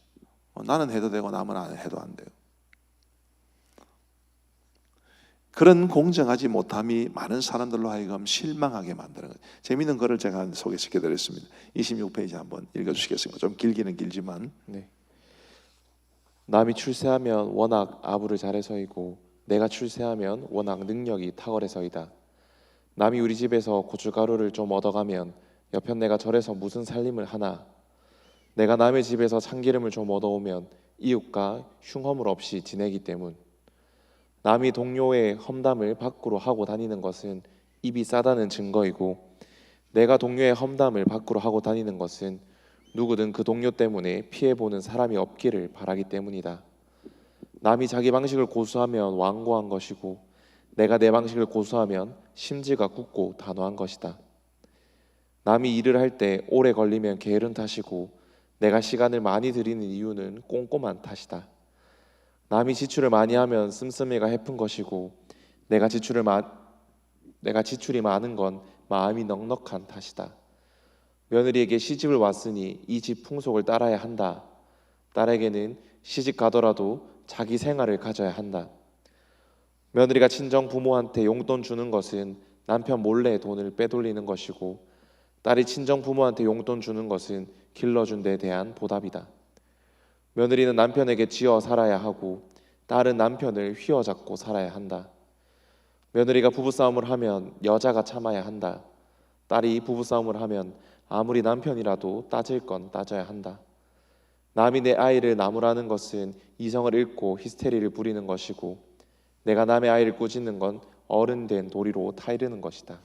나는 해도 되고 남은 안 해도 안 돼요. 그런 공정하지 못함이 많은 사람들로 하여금 실망하게 만드는 거예요. 재미있는 거를 제가 소개시켜 드렸습니다. 26페이지 한번 읽어주시겠습니까? 좀 길기는 길지만. 네. 남이 출세하면 워낙 아부를 잘해서이고 내가 출세하면 워낙 능력이 탁월해서이다. 남이 우리 집에서 고춧가루를 좀 얻어가면 옆편 내가 절에서 무슨 살림을 하나. 내가 남의 집에서 참기름을 좀 얻어오면 이웃과 흉허물 없이 지내기 때문. 남이 동료의 험담을 밖으로 하고 다니는 것은 입이 싸다는 증거이고, 내가 동료의 험담을 밖으로 하고 다니는 것은 누구든 그 동료 때문에 피해보는 사람이 없기를 바라기 때문이다. 남이 자기 방식을 고수하면 완고한 것이고 내가 내 방식을 고수하면 심지가 굳고 단호한 것이다. 남이 일을 할 때 오래 걸리면 게으른 탓이고 내가 시간을 많이 들이는 이유는 꼼꼼한 탓이다. 남이 지출을 많이 하면 씀씀이가 해픈 것이고 내가 지출이 많은 건 마음이 넉넉한 탓이다. 며느리에게 시집을 왔으니 이 집 풍속을 따라야 한다. 딸에게는 시집 가더라도 자기 생활을 가져야 한다. 며느리가 친정 부모한테 용돈 주는 것은 남편 몰래 돈을 빼돌리는 것이고, 딸이 친정 부모한테 용돈 주는 것은 길러준 데 대한 보답이다. 며느리는 남편에게 지어 살아야 하고 딸은 남편을 휘어잡고 살아야 한다. 며느리가 부부싸움을 하면 여자가 참아야 한다. 딸이 부부싸움을 하면 아무리 남편이라도 따질 건 따져야 한다. 남이 내 아이를 나무라는 것은 이성을 잃고 히스테리를 부리는 것이고 내가 남의 아이를 꾸짖는 건 어른된 도리로 타이르는 것이다.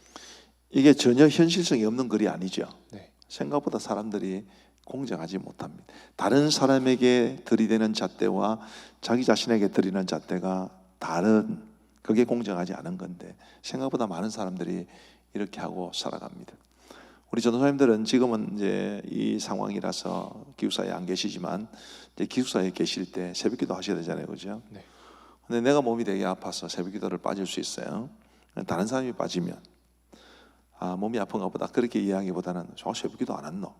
이게 전혀 현실성이 없는 글이 아니죠. 네. 생각보다 사람들이 공정하지 못합니다. 다른 사람에게 들이대는 잣대와 자기 자신에게 들이는 잣대가 다른, 그게 공정하지 않은 건데 생각보다 많은 사람들이 이렇게 하고 살아갑니다. 우리 전도사님들은 지금은 이제 이 상황이라서 기숙사에 안 계시지만 이제 기숙사에 계실 때 새벽기도 하셔야 되잖아요, 그죠? 네. 근데 내가 몸이 되게 아파서 새벽기도를 빠질 수 있어요. 다른 사람이 빠지면 몸이 아픈가 보다 그렇게 이해하기보다는 저 새벽기도 안 왔노?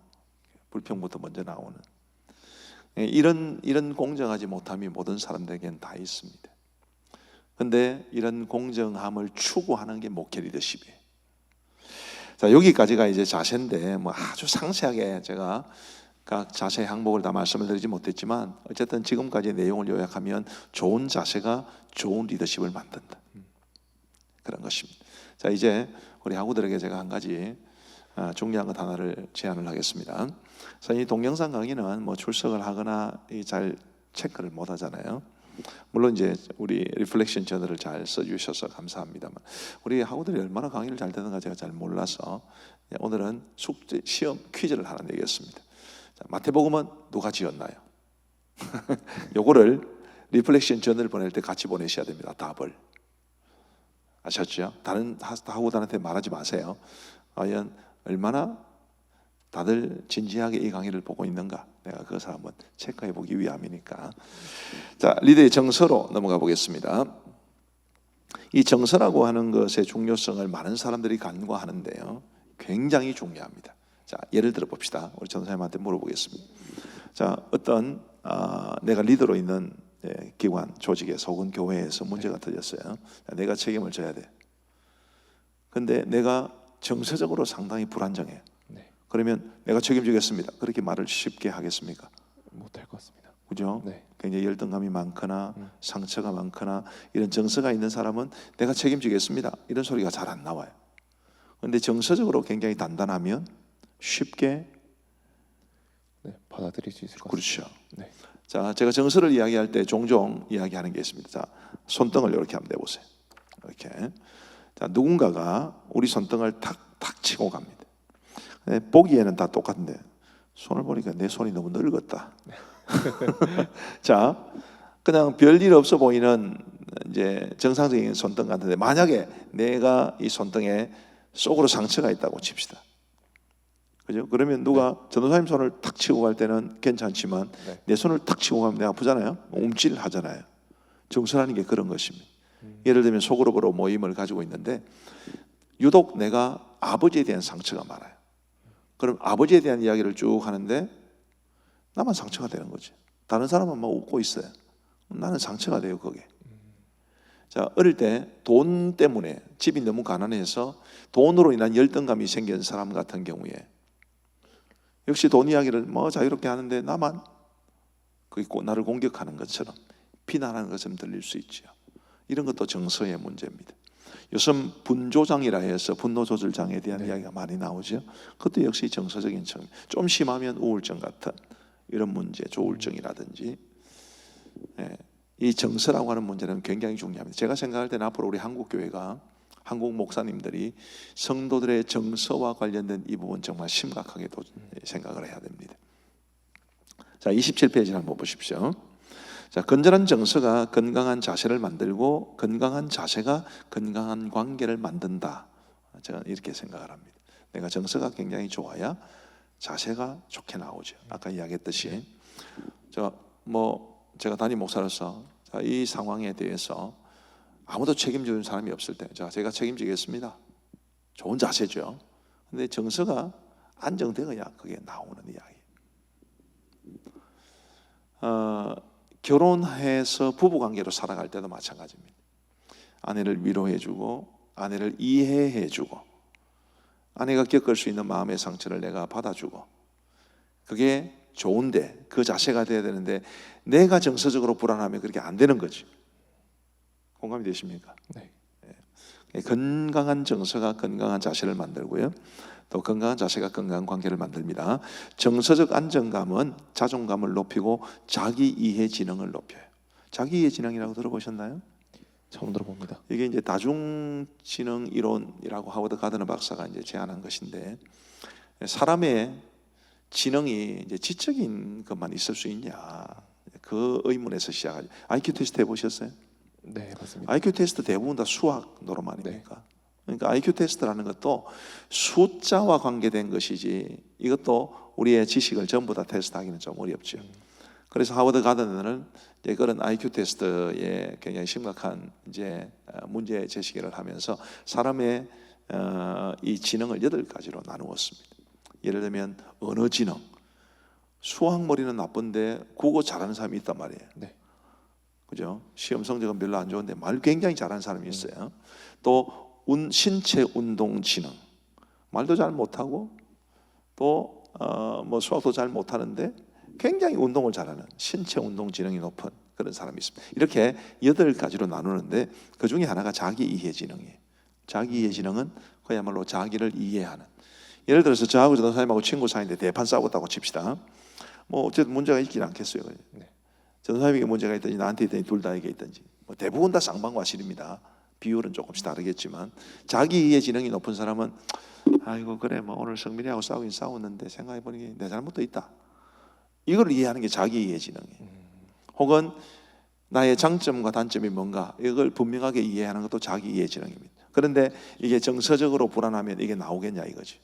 불평부터 먼저 나오는 이런 공정하지 못함이 모든 사람들에게는 다 있습니다. 근데 이런 공정함을 추구하는 게 목회 리더십이에요. 자, 여기까지가 이제 자세인데 아주 상세하게 제가 각 자세의 항목을 다 말씀을 드리지 못했지만 어쨌든 지금까지의 내용을 요약하면 좋은 자세가 좋은 리더십을 만든다, 그런 것입니다. 자, 이제 우리 학우들에게 제가 한 가지 중요한 것 하나를 제안을 하겠습니다. 이 동영상 강의는 출석을 하거나 잘 체크를 못 하잖아요. 물론 이제 우리 리플렉션 저널을 잘 써주셔서 감사합니다만 우리 학우들이 얼마나 강의를 잘 듣는가 제가 잘 몰라서 오늘은 숙제 시험 퀴즈를 하나 내겠습니다. 자, 마태복음은 누가 지었나요? 요거를 리플렉션 저널 보낼 때 같이 보내셔야 됩니다. 답을. 아셨죠? 다른 학우들한테 말하지 마세요. 과연 얼마나 다들 진지하게 이 강의를 보고 있는가, 내가 그것을 한번 체크해 보기 위함이니까. 자, 리더의 정서로 넘어가 보겠습니다. 이 정서라고 하는 것의 중요성을 많은 사람들이 간과하는데요, 굉장히 중요합니다. 자, 예를 들어 봅시다. 우리 전사님한테 물어보겠습니다. 자, 어떤 내가 리더로 있는 기관, 조직에서 혹은 교회에서 문제가 터졌어요. 내가 책임을 져야 돼. 근데 내가 정서적으로 상당히 불안정해. 네. 그러면 내가 책임지겠습니다, 그렇게 말을 쉽게 하겠습니까? 못할 것 같습니다. 그죠? 네. 굉장히 열등감이 많거나 상처가 많거나 이런 정서가 있는 사람은 내가 책임지겠습니다, 이런 소리가 잘 안 나와요. 그런데 정서적으로 굉장히 단단하면 쉽게, 네, 받아들일 수 있을 것 그렇죠. 같습니다. 네. 자, 제가 정서를 이야기할 때 종종 이야기하는 게 있습니다. 자, 손등을 이렇게 한번 내보세요. 이렇게. 자, 누군가가 우리 손등을 탁탁 치고 갑니다. 보기에는 다 똑같은데 손을 보니까 내 손이 너무 늙었다. 자, 그냥 별일 없어 보이는 이제 정상적인 손등 같은데, 만약에 내가 이 손등에 속으로 상처가 있다고 칩시다. 그죠? 그러면 누가 전도사님 손을 탁 치고 갈 때는 괜찮지만 네. 내 손을 탁 치고 가면 내가 아프잖아요. 움찔하잖아요. 정서라는 게 그런 것입니다. 예를 들면 소그룹으로 모임을 가지고 있는데 유독 내가 아버지에 대한 상처가 많아요. 그럼 아버지에 대한 이야기를 쭉 하는데 나만 상처가 되는 거지. 다른 사람은 막 웃고 있어요. 나는 상처가 돼요, 그게. 자, 어릴 때 돈 때문에 집이 너무 가난해서 돈으로 인한 열등감이 생긴 사람 같은 경우에 역시 돈 이야기를 뭐 자유롭게 하는데 나만 그게 나를 공격하는 것처럼, 비난하는 것처럼 들릴 수 있죠. 이런 것도 정서의 문제입니다. 요즘 분조장이라 해서 분노 조절 장애에 대한 이야기가 많이 나오죠. 그것도 역시 정서적인 측면. 좀 심하면 우울증 같은 이런 문제, 조울증이라든지, 이 정서라고 하는 문제는 굉장히 중요합니다. 제가 생각할 때는 앞으로 우리 한국 교회가, 한국 목사님들이 성도들의 정서와 관련된 이 부분 정말 심각하게 생각을 해야 됩니다. 자, 27페이지를 한번 보십시오. 자, 건전한 정서가 건강한 자세를 만들고 건강한 자세가 건강한 관계를 만든다. 제가 이렇게 생각을 합니다. 내가 정서가 굉장히 좋아야 자세가 좋게 나오죠. 아까 이야기했듯이 제가 담임 목사로서 이 상황에 대해서 아무도 책임지는 사람이 없을 때 제가 책임지겠습니다. 좋은 자세죠. 근데 정서가 안정되어야 그게 나오는 이야기. 결혼해서 부부관계로 살아갈 때도 마찬가지입니다. 아내를 위로해주고 아내를 이해해주고 아내가 겪을 수 있는 마음의 상처를 내가 받아주고, 그게 좋은데 그 자세가 돼야 되는데 내가 정서적으로 불안하면 그렇게 안 되는 거지. 공감이 되십니까? 네. 건강한 정서가 건강한 자세를 만들고요, 또 건강한 자세가 건강한 관계를 만듭니다. 정서적 안정감은 자존감을 높이고 자기 이해 지능을 높여요. 자기 이해 지능이라고 들어보셨나요? 처음 들어봅니다. 이게 이제 다중지능 이론이라고 하워드 가드너 박사가 이제 제안한 것인데, 사람의 지능이 이제 지적인 것만 있을 수 있냐, 그 의문에서 시작하죠. IQ 테스트 해보셨어요? 네, 맞습니다. IQ 테스트 대부분 다 수학 노름 아닙니까? 그러니까 IQ 테스트라는 것도 숫자와 관계된 것이지, 이것도 우리의 지식을 전부 다 테스트하기는 좀 어렵죠. 그래서 하워드 가드너는 그런 IQ 테스트에 굉장히 심각한 이제 문제 제시를 하면서 사람의 이 지능을 8가지로 나누었습니다. 예를 들면 언어 지능, 수학 머리는 나쁜데 국어 잘하는 사람이 있단 말이에요. 네. 그죠? 시험 성적은 별로 안 좋은데 말 굉장히 잘하는 사람이 있어요. 또 신체 운동 지능, 말도 잘 못하고 또 뭐 수학도 잘 못하는데 굉장히 운동을 잘하는 신체 운동 지능이 높은 그런 사람이 있습니다. 이렇게 8가지로 나누는데 그 중에 하나가 자기 이해 지능이에요. 자기 이해 지능은 그야말로 자기를 이해하는. 예를 들어서 저하고 전도사님하고 친구 사이인데 대판 싸웠다고 칩시다. 뭐 어쨌든 문제가 있긴 않겠어요. 네. 전도사님에게 문제가 있든지 나한테 있든지 둘 다에게 있든지 뭐 대부분 다 쌍방과실입니다. 비율은 조금씩 다르겠지만, 자기 이해 지능이 높은 사람은 아이고 그래 뭐 오늘 성민이하고 싸우긴 싸웠는데 생각해보니 내 잘못도 있다, 이걸 이해하는 게 자기 이해 지능이에요. 혹은 나의 장점과 단점이 뭔가 이걸 분명하게 이해하는 것도 자기 이해 지능입니다. 그런데 이게 정서적으로 불안하면 이게 나오겠냐 이거지.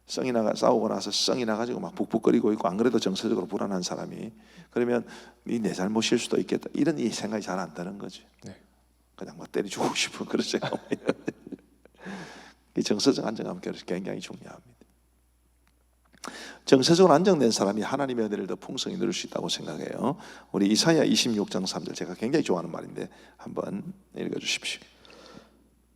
성이 나가 싸우고 나서 성이 나가지고 막 북북거리고 있고 안 그래도 정서적으로 불안한 사람이 그러면 이 내 잘못일 수도 있겠다 이런 이 생각이 잘 안 드는 거지. 네. 그냥 막 때려 죽고 싶은 그런 생각. 이 정서적 안정감 굉장히 중요합니다. 정서적으로 안정된 사람이 하나님의 은혜를 더 풍성히 누릴 수 있다고 생각해요. 우리 이사야 26장 3절 제가 굉장히 좋아하는 말인데 한번 읽어주십시오.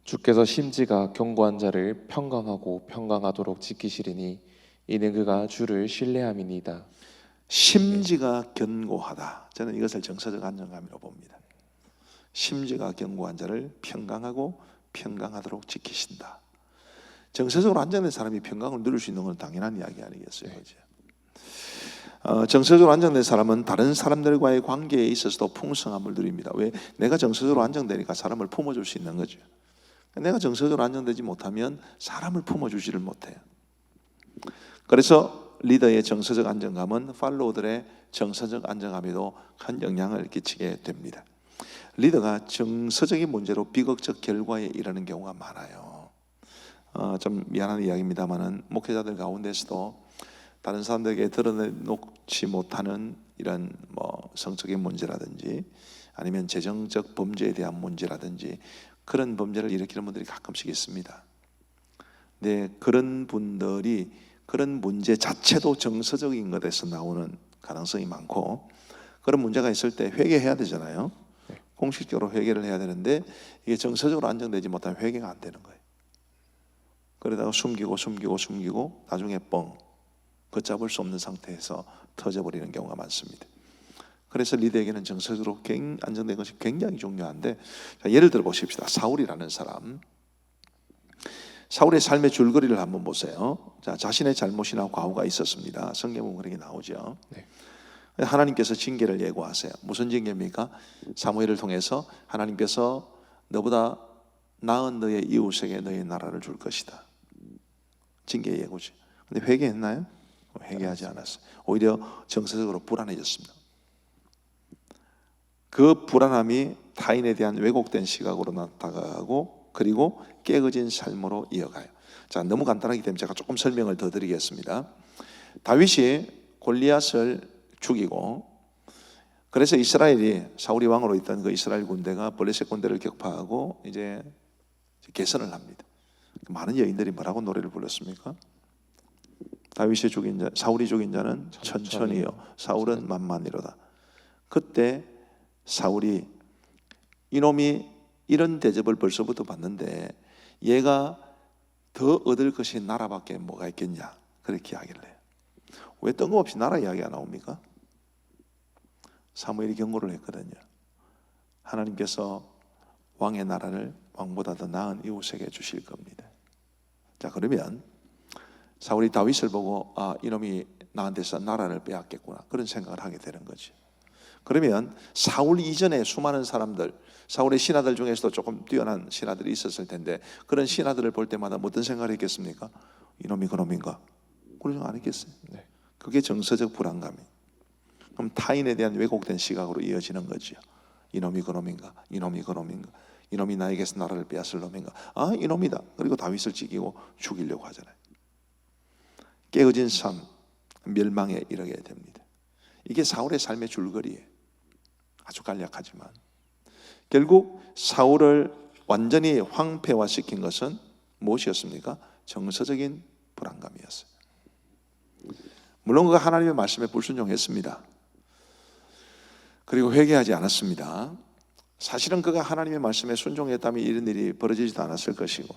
주께서 심지가 견고한 자를 평강하고 평강하도록 지키시리니 이는 그가 주를 신뢰함이니이다. 심지가 견고하다. 저는 이것을 정서적 안정감이라고 봅니다. 심지가 견고한 자를 평강하고 평강하도록 지키신다. 정서적으로 안정된 사람이 평강을 누릴 수 있는 건 당연한 이야기 아니겠어요? 그렇죠? 정서적으로 안정된 사람은 다른 사람들과의 관계에 있어서도 풍성함을 누립니다. 왜? 내가 정서적으로 안정되니까 사람을 품어줄 수 있는 거죠. 내가 정서적으로 안정되지 못하면 사람을 품어주지를 못해요. 그래서 리더의 정서적 안정감은 팔로워들의 정서적 안정감에도 큰 영향을 끼치게 됩니다. 리더가 정서적인 문제로 비극적 결과에 이르는 경우가 많아요. 좀 미안한 이야기입니다만은 목회자들 가운데서도 다른 사람들에게 드러내놓지 못하는 이런 성적인 문제라든지 아니면 재정적 범죄에 대한 문제라든지 그런 범죄를 일으키는 분들이 가끔씩 있습니다. 네, 그런 분들이 그런 문제 자체도 정서적인 것에서 나오는 가능성이 많고 그런 문제가 있을 때 회개해야 되잖아요. 공식적으로 회개를 해야 되는데 이게 정서적으로 안정되지 못하면 회개가 안 되는 거예요. 그러다가 숨기고 나중에 걷잡을 수 없는 상태에서 터져버리는 경우가 많습니다. 그래서 리더에게는 정서적으로 안정된 것이 굉장히 중요한데 자, 예를 들어 보십시다. 사울이라는 사람, 사울의 삶의 줄거리를 한번 보세요. 자, 자신의 잘못이나 과오가 있었습니다. 성경은 그렇게 나오죠. 네. 하나님께서 징계를 예고하세요. 무슨 징계입니까? 사무엘을 통해서 하나님께서 너보다 나은 너의 이웃에게 너의 나라를 줄 것이다. 징계 예고지. 근데 회개했나요? 회개하지 않았어요. 오히려 정서적으로 불안해졌습니다. 그 불안함이 타인에 대한 왜곡된 시각으로 나타나고 그리고 깨어진 삶으로 이어가요. 자, 너무 간단하기 때문에 제가 조금 설명을 더 드리겠습니다. 다윗이 골리앗을 죽이고 그래서 이스라엘이 사울이 왕으로 있던 그 이스라엘 군대가 블레셋 군대를 격파하고 이제 개선을 합니다. 많은 여인들이 뭐라고 노래를 불렀습니까? 다윗이 죽인 자, 사울이 죽인 자는 천천히요, 사울은 만만이로다. 그때 사울이 이놈이 이런 대접을 벌써부터 받는데 얘가 더 얻을 것이 나라밖에 뭐가 있겠냐 그렇게 이야기를 해요. 왜 뜬금없이 나라 이야기가 나옵니까? 사무엘이 경고를 했거든요. 하나님께서 왕의 나라를 왕보다 더 나은 이웃에게 주실 겁니다. 자, 그러면 사울이 다윗을 보고 이놈이 나한테서 나라를 빼앗겠구나 그런 생각을 하게 되는 거죠. 그러면 사울 이전에 수많은 사람들, 사울의 신하들 중에서도 조금 뛰어난 신하들이 있었을 텐데 그런 신하들을 볼 때마다 어떤 생각을 했겠습니까? 이놈이 그놈인가? 그런 생각 안 했겠어요? 네. 그게 정서적 불안감이. 그럼 타인에 대한 왜곡된 시각으로 이어지는 거죠. 이놈이 그놈인가? 이놈이 그놈인가? 이놈이 나에게서 나라를 빼앗을 놈인가? 이놈이다. 그리고 다윗을 죽이고 죽이려고 하잖아요. 깨어진 삶, 멸망에 이르게 됩니다. 이게 사울의 삶의 줄거리예요. 아주 간략하지만 결국 사울을 완전히 황폐화시킨 것은 무엇이었습니까? 정서적인 불안감이었어요. 물론 그가 하나님의 말씀에 불순종했습니다. 그리고 회개하지 않았습니다. 사실은 그가 하나님의 말씀에 순종했다면 이런 일이 벌어지지도 않았을 것이고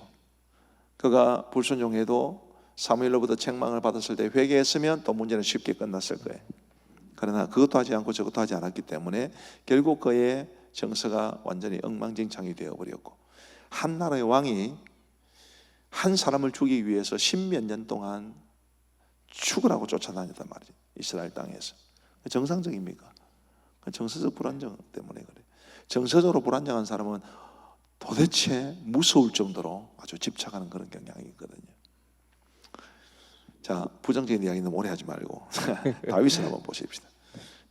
그가 불순종해도 사무엘로부터 책망을 받았을 때 회개했으면 또 문제는 쉽게 끝났을 거예요. 그러나 그것도 하지 않고 저것도 하지 않았기 때문에 결국 그의 정서가 완전히 엉망진창이 되어버렸고 한 나라의 왕이 한 사람을 죽이기 위해서 10몇 년 동안 죽으라고 쫓아다녔단 말이죠. 이스라엘 땅에서. 정상적입니까? 정서적 불안정 때문에 그래요. 정서적으로 불안정한 사람은 도대체 무서울 정도로 아주 집착하는 그런 경향이 있거든요. 자, 부정적인 이야기 너무 오래 하지 말고 다윗을 한번 보십시다.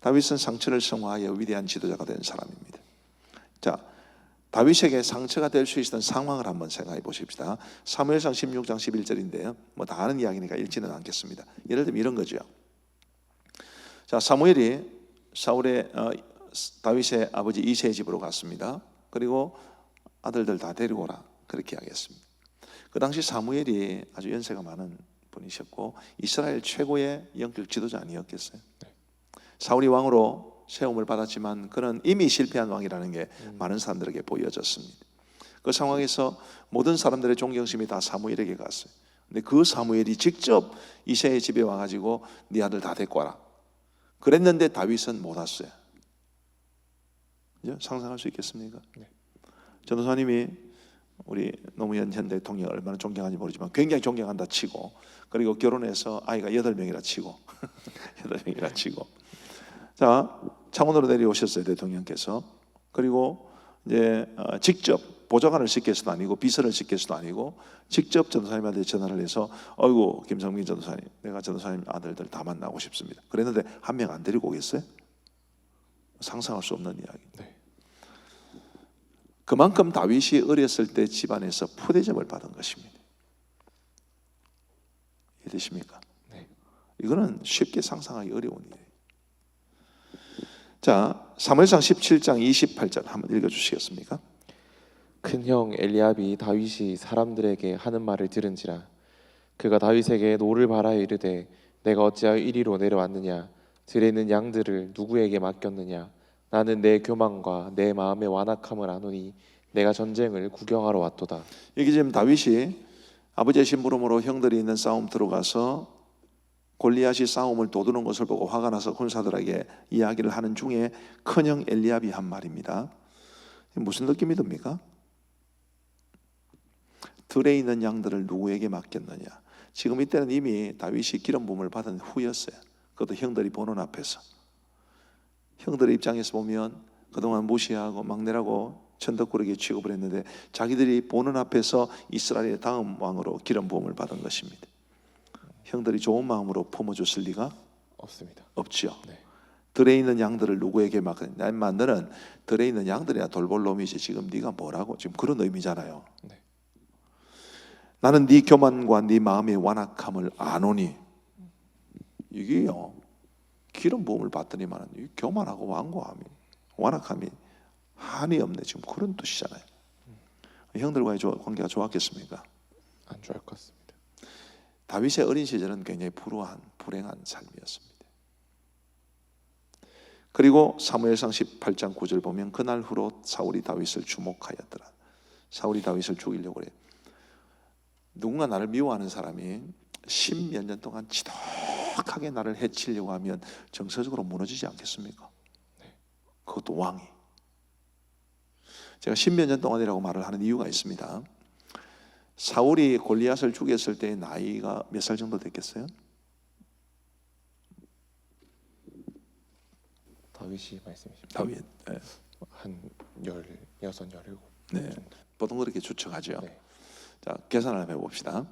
다윗은 상처를 성화하여 위대한 지도자가 된 사람입니다. 자, 다윗에게 상처가 될 수 있었던 상황을 한번 생각해 보십시다. 사무엘상 16장 11절인데요. 뭐 다 아는 이야기니까 읽지는 않겠습니다. 예를 들면 이런 거죠. 자, 사무엘이 다윗의 아버지 이새의 집으로 갔습니다. 그리고 아들들 다 데리고 오라 그렇게 이야기했습니다. 그 당시 사무엘이 아주 연세가 많은 분이셨고 이스라엘 최고의 영적 지도자 아니었겠어요? 사울이 왕으로 세움을 받았지만 그는 이미 실패한 왕이라는 게 많은 사람들에게 보여졌습니다. 그 상황에서 모든 사람들의 존경심이 다 사무엘에게 갔어요. 근데 그 사무엘이 직접 이새의 집에 와가지고 네 아들 다 데리고 와라 그랬는데 다윗은 못 왔어요. 상상할 수 있겠습니까? 전도사님이 우리 노무현 전 대통령 얼마나 존경하는지 모르지만 굉장히 존경한다 치고, 그리고 결혼해서 아이가 8명이라 치고 8명이라 치고, 자, 창원으로 내려오셨어요 대통령께서. 그리고 이제 직접 보좌관을 시켜서도 아니고 비서를 시켜서도 아니고 직접 전도사님한테 전화를 해서 어이구 김성민 전도사님, 내가 전도사님 아들들 다 만나고 싶습니다. 그랬는데 한 명 안 데리고 오겠어요? 상상할 수 없는 이야기. 그만큼 다윗이 어렸을 때 집안에서 푸대접을 받은 것입니다. 이해되십니까? 이거는 쉽게 상상하기 어려운 일이에요. 자, 사무엘상 17장 28절 한번 읽어주시겠습니까? 큰형 엘리압이 다윗이 사람들에게 하는 말을 들은지라 그가 다윗에게 노를 바라여 이르되 내가 어찌하여 이리로 내려왔느냐 들에 있는 양들을 누구에게 맡겼느냐 나는 내 교만과 내 마음의 완악함을 아노니 내가 전쟁을 구경하러 왔도다. 여기 지금 다윗이 아버지의 심부름으로 형들이 있는 싸움 들어가서 골리앗이 싸움을 도두는 것을 보고 화가 나서 군사들에게 이야기를 하는 중에 큰형 엘리압이 한 말입니다. 무슨 느낌이 듭니까? 들에 있는 양들을 누구에게 맡겼느냐. 지금 이때는 이미 다윗이 기름 부음을 받은 후였어요. 그것도 형들이 보는 앞에서. 형들의 입장에서 보면 그동안 무시하고 막내라고 천덕꾸러기에 취급을 했는데 자기들이 보는 앞에서 이스라엘의 다음 왕으로 기름 부음을 받은 것입니다. 형들이 좋은 마음으로 품어줬을 리가 없습니다. 없죠. 들에 있는 양들을 누구에게 맡겼느냐. 너는 들에 있는 양들이야 돌볼 놈이지 지금 네가 뭐라고, 지금 그런 의미잖아요. 나는 네 교만과 네 마음의 완악함을 아노니. 이게요, 기름 부음을 받더니만 교만하고 완고함이 완악함이 한이 없네, 지금 그런 뜻이잖아요. 형들과의 관계가 좋았겠습니까? 안 좋을 것 같습니다. 다윗의 어린 시절은 굉장히 불행한 삶이었습니다. 그리고 사무엘상 18장 9절 보면 그날 후로 사울이 다윗을 주목하였더라. 사울이 다윗을 죽이려고 그래요. 누군가 나를 미워하는 사람이 10몇 년 동안 지독하게 나를 해치려고 하면 정서적으로 무너지지 않겠습니까? 그것도 왕이. 제가 10몇 년 동안이라고 말을 하는 이유가 있습니다. 사울이 골리앗을 죽였을 때 나이가 몇 살 정도 됐겠어요? 다윗이 말씀이십니다. 다윗, 네. 한 16, 17 네. 보통 그렇게 추측하죠. 네. 자, 계산을 한번 해봅시다.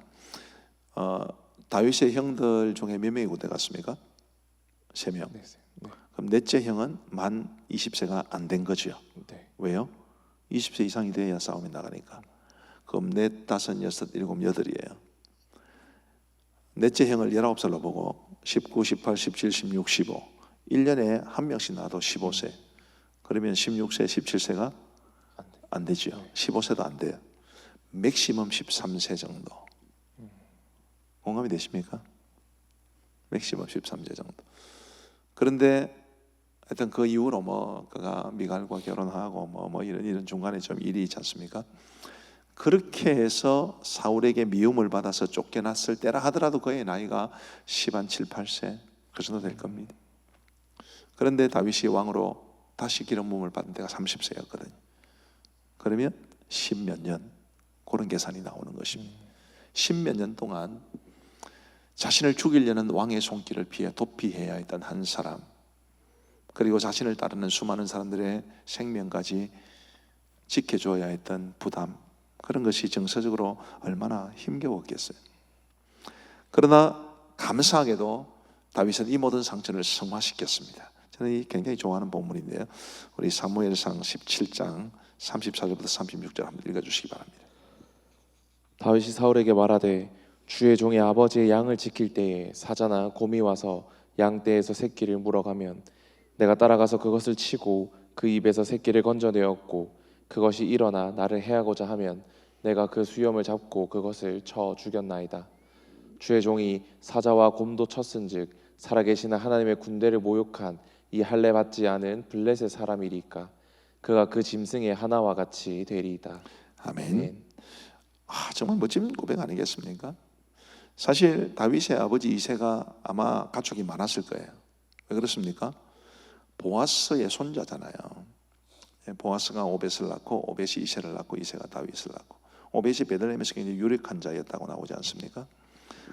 다윗의 형들 중에 몇 명이 군대 갔습니까? 3명. 네. 그럼 넷째 형은 만 20세가 안 된 거죠. 네. 왜요? 20세 이상이 돼야 싸움에 나가니까. 그럼 넷, 다섯, 여섯, 일곱, 여덟이에요. 넷째 형을 19살로 보고 19, 18, 17, 16, 15 1년에 한 명씩 낳아도 15세. 그러면 16세, 17세가 안 되죠. 15세도 안 돼요. 맥시멈 13세 정도. 공감이 되십니까? 맥시멈 13세 정도. 그런데 하여튼 그 이후로 그가 미갈과 결혼하고 이런 중간에 좀 일이 있지 않습니까? 그렇게 해서 사울에게 미움을 받아서 쫓겨났을 때라 하더라도 그의 나이가 10한 7, 8세 그 정도 될 겁니다. 그런데 다윗이 왕으로 다시 기름 부음을 받은 때가 30세였거든요. 그러면 10몇 년 그런 계산이 나오는 것입니다. 10몇 년 동안 자신을 죽이려는 왕의 손길을 피해 도피해야 했던 한 사람, 그리고 자신을 따르는 수많은 사람들의 생명까지 지켜줘야 했던 부담, 그런 것이 정서적으로 얼마나 힘겨웠겠어요. 그러나 감사하게도 다윗은 이 모든 상처를 승화시켰습니다. 저는 이 굉장히 좋아하는 본문인데요. 우리 사무엘상 17장 34절부터 36절 한번 읽어주시기 바랍니다. 다윗이 사울에게 말하되 주의 종이 아버지의 양을 지킬 때에 사자나 곰이 와서 양떼에서 새끼를 물어가면 내가 따라가서 그것을 치고 그 입에서 새끼를 건져내었고 그것이 일어나 나를 해하고자 하면 내가 그 수염을 잡고 그것을 쳐 죽였나이다. 주의 종이 사자와 곰도 쳤은즉 살아계시는 하나님의 군대를 모욕한 이 할례 받지 않은 블레셋 사람이리까 그가 그 짐승의 하나와 같이 되리이다. 아멘. 정말 멋진 고백 아니겠습니까? 사실 다윗의 아버지 이새가 아마 가축이 많았을 거예요. 왜 그렇습니까? 보아스의 손자잖아요. 보아스가 오벳을 낳고 오벳이 이새를 낳고 이새가 다윗을 낳고 오벳이 베들레헴에서 굉장히 유력한 자였다고 나오지 않습니까?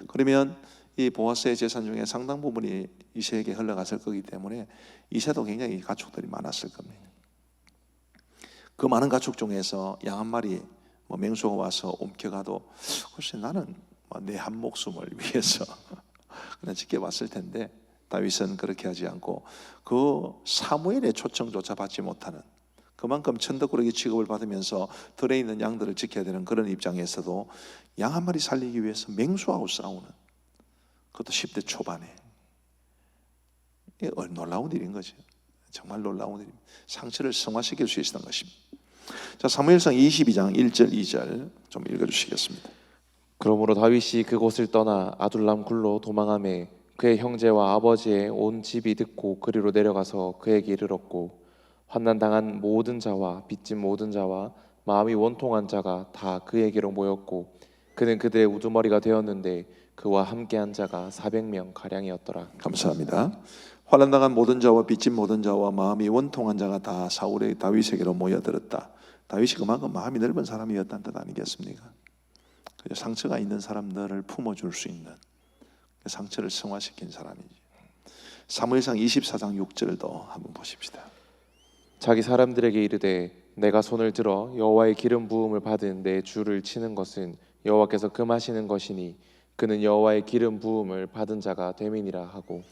그러면 이 보아스의 재산 중에 상당 부분이 이새에게 흘러갔을 거기 때문에 이새도 굉장히 가축들이 많았을 겁니다. 그 많은 가축 중에서 양 한 마리 맹수가 와서 옮겨가도 글쎄 나는 내 한 목숨을 위해서 그냥 지켜봤을 텐데 다윗은 그렇게 하지 않고 그 사무엘의 초청조차 받지 못하는 그만큼 천덕꾸러기 취급을 받으면서 들에 있는 양들을 지켜야 되는 그런 입장에서도 양 한 마리 살리기 위해서 맹수하고 싸우는 그것도 10대 초반에 이게 놀라운 일인 거죠. 정말 놀라운 일입니다. 상처를 승화시킬 수 있었던 것입니다. 자, 사무엘상 22장 1절 2절 좀 읽어주시겠습니다. 그러므로 다윗이 그곳을 떠나 아둘람 굴로 도망하매 그의 형제와 아버지의 온 집이 듣고 그리로 내려가서 그에게 이르렀고 환난 당한 모든 자와 빚진 모든 자와 마음이 원통한 자가 다 그에게로 모였고 그는 그들의 우두머리가 되었는데 그와 함께한 자가 400명 가량이었더라. 감사합니다. 환난 당한 모든 자와 빚진 모든 자와 마음이 원통한 자가 다 사울의 다윗에게로 모여들었다. 다윗이 그만큼 마음이 넓은 사람이었다는 뜻 아니겠습니까? 상처가 있는 사람들을 품어줄 수 있는 상처를 승화시킨 사람이지. 사무엘상 24장 6절도 한번 보십시다. 자기 사람들에게 이르되 내가 손을 들어 여호와의 기름 부음을 받은 내 주를 치는 것은 여호와께서 금하시는 것이니 그는 여호와의 기름 부음을 받은 자가 됨이니라 하고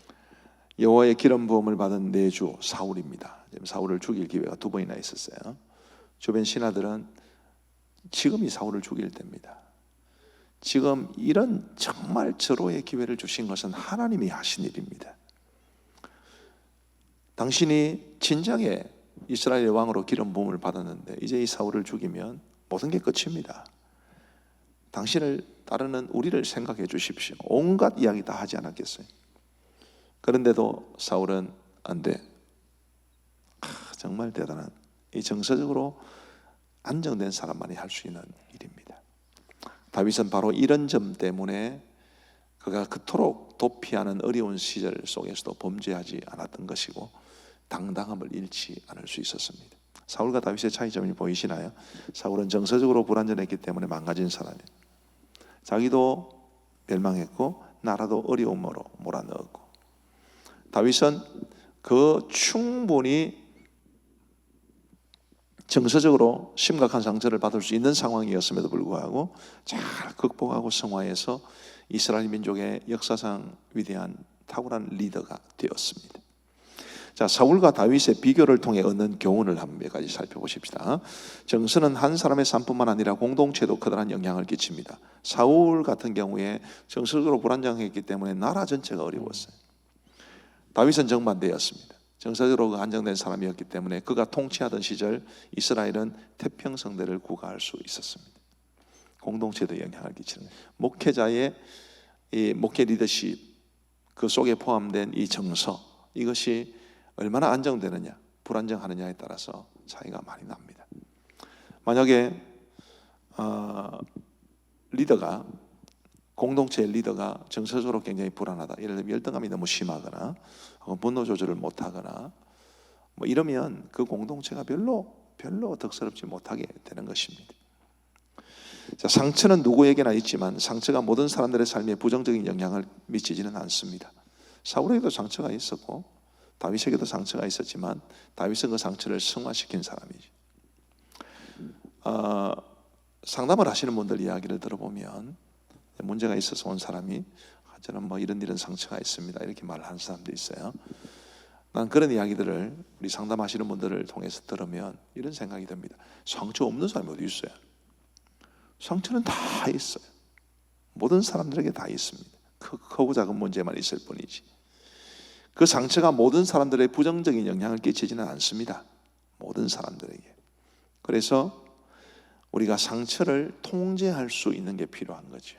여호와의 기름 부음을 받은 내 주 사울입니다. 사울을 죽일 기회가 2번이나 있었어요. 주변 신하들은 지금이 사울을 죽일 때입니다. 지금 이런 정말 절호의 기회를 주신 것은 하나님이 하신 일입니다. 당신이 진작에 이스라엘의 왕으로 기름 부음을 받았는데 이제 이 사울을 죽이면 모든 게 끝입니다. 당신을 따르는 우리를 생각해 주십시오. 온갖 이야기 다 하지 않았겠어요? 그런데도 사울은 안 돼. 정말 대단한 이 정서적으로 안정된 사람만이 할 수 있는 일입니다. 다윗은 바로 이런 점 때문에 그가 그토록 도피하는 어려운 시절 속에서도 범죄하지 않았던 것이고 당당함을 잃지 않을 수 있었습니다. 사울과 다윗의 차이점이 보이시나요? 사울은 정서적으로 불완전했기 때문에 망가진 사람이에요. 자기도 멸망했고 나라도 어려움으로 몰아넣었고, 다윗은 그 충분히 정서적으로 심각한 상처를 받을 수 있는 상황이었음에도 불구하고 잘 극복하고 승화해서 이스라엘 민족의 역사상 위대한 탁월한 리더가 되었습니다. 자, 사울과 다윗의 비교를 통해 얻는 교훈을 한 몇 가지 살펴보십시다. 정서는 한 사람의 삶뿐만 아니라 공동체도 커다란 영향을 끼칩니다. 사울 같은 경우에 정서적으로 불안정했기 때문에 나라 전체가 어려웠어요. 다윗은 정반대였습니다. 정서적으로 안정된 사람이었기 때문에 그가 통치하던 시절 이스라엘은 태평성대를 구가할 수 있었습니다. 공동체도 영향을 끼치는 목회자의 이 목회 리더십, 그 속에 포함된 이 정서, 이것이 얼마나 안정되느냐 불안정하느냐에 따라서 차이가 많이 납니다. 만약에 리더가, 공동체의 리더가 정서적으로 굉장히 불안하다, 예를 들면 열등감이 너무 심하거나 분노 조절을 못하거나 이러면 그 공동체가 별로 덕스럽지 못하게 되는 것입니다. 자, 상처는 누구에게나 있지만 상처가 모든 사람들의 삶에 부정적인 영향을 미치지는 않습니다. 사울에게도 상처가 있었고 다윗에게도 상처가 있었지만 다윗은 그 상처를 승화시킨 사람이죠. 상담을 하시는 분들 이야기를 들어보면 문제가 있어서 온 사람이 저는 이런 상처가 있습니다 이렇게 말하는 사람도 있어요. 난 그런 이야기들을 우리 상담하시는 분들을 통해서 들으면 이런 생각이 듭니다. 상처 없는 사람이 어디 있어요? 상처는 다 있어요. 모든 사람들에게 다 있습니다. 크고 작은 문제만 있을 뿐이지. 그 상처가 모든 사람들의 부정적인 영향을 끼치지는 않습니다. 모든 사람들에게. 그래서 우리가 상처를 통제할 수 있는 게 필요한 거죠.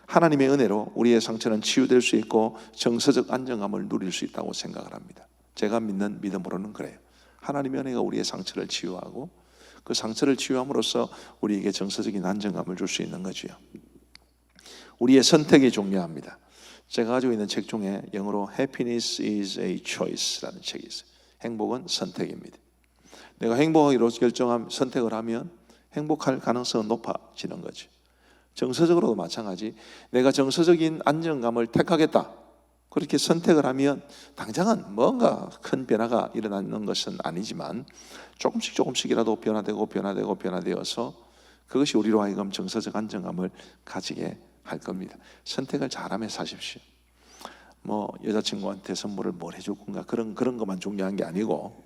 하나님의 은혜로 우리의 상처는 치유될 수 있고 정서적 안정감을 누릴 수 있다고 생각을 합니다. 제가 믿는 믿음으로는 그래요. 하나님의 은혜가 우리의 상처를 치유하고 그 상처를 치유함으로써 우리에게 정서적인 안정감을 줄 수 있는 거죠. 우리의 선택이 중요합니다. 제가 가지고 있는 책 중에 영어로 Happiness is a choice라는 책이 있어요. 행복은 선택입니다. 내가 행복하기로 결정한 선택을 하면 행복할 가능성은 높아지는 거죠. 정서적으로도 마찬가지. 내가 정서적인 안정감을 택하겠다, 그렇게 선택을 하면 당장은 뭔가 큰 변화가 일어나는 것은 아니지만 조금씩이라도 변화되어서 그것이 우리로 하여금 정서적 안정감을 가지게 할 겁니다. 선택을 잘하며 사십시오. 뭐 여자친구한테 선물을 뭘 해줄 건가, 그런 것만 중요한 게 아니고,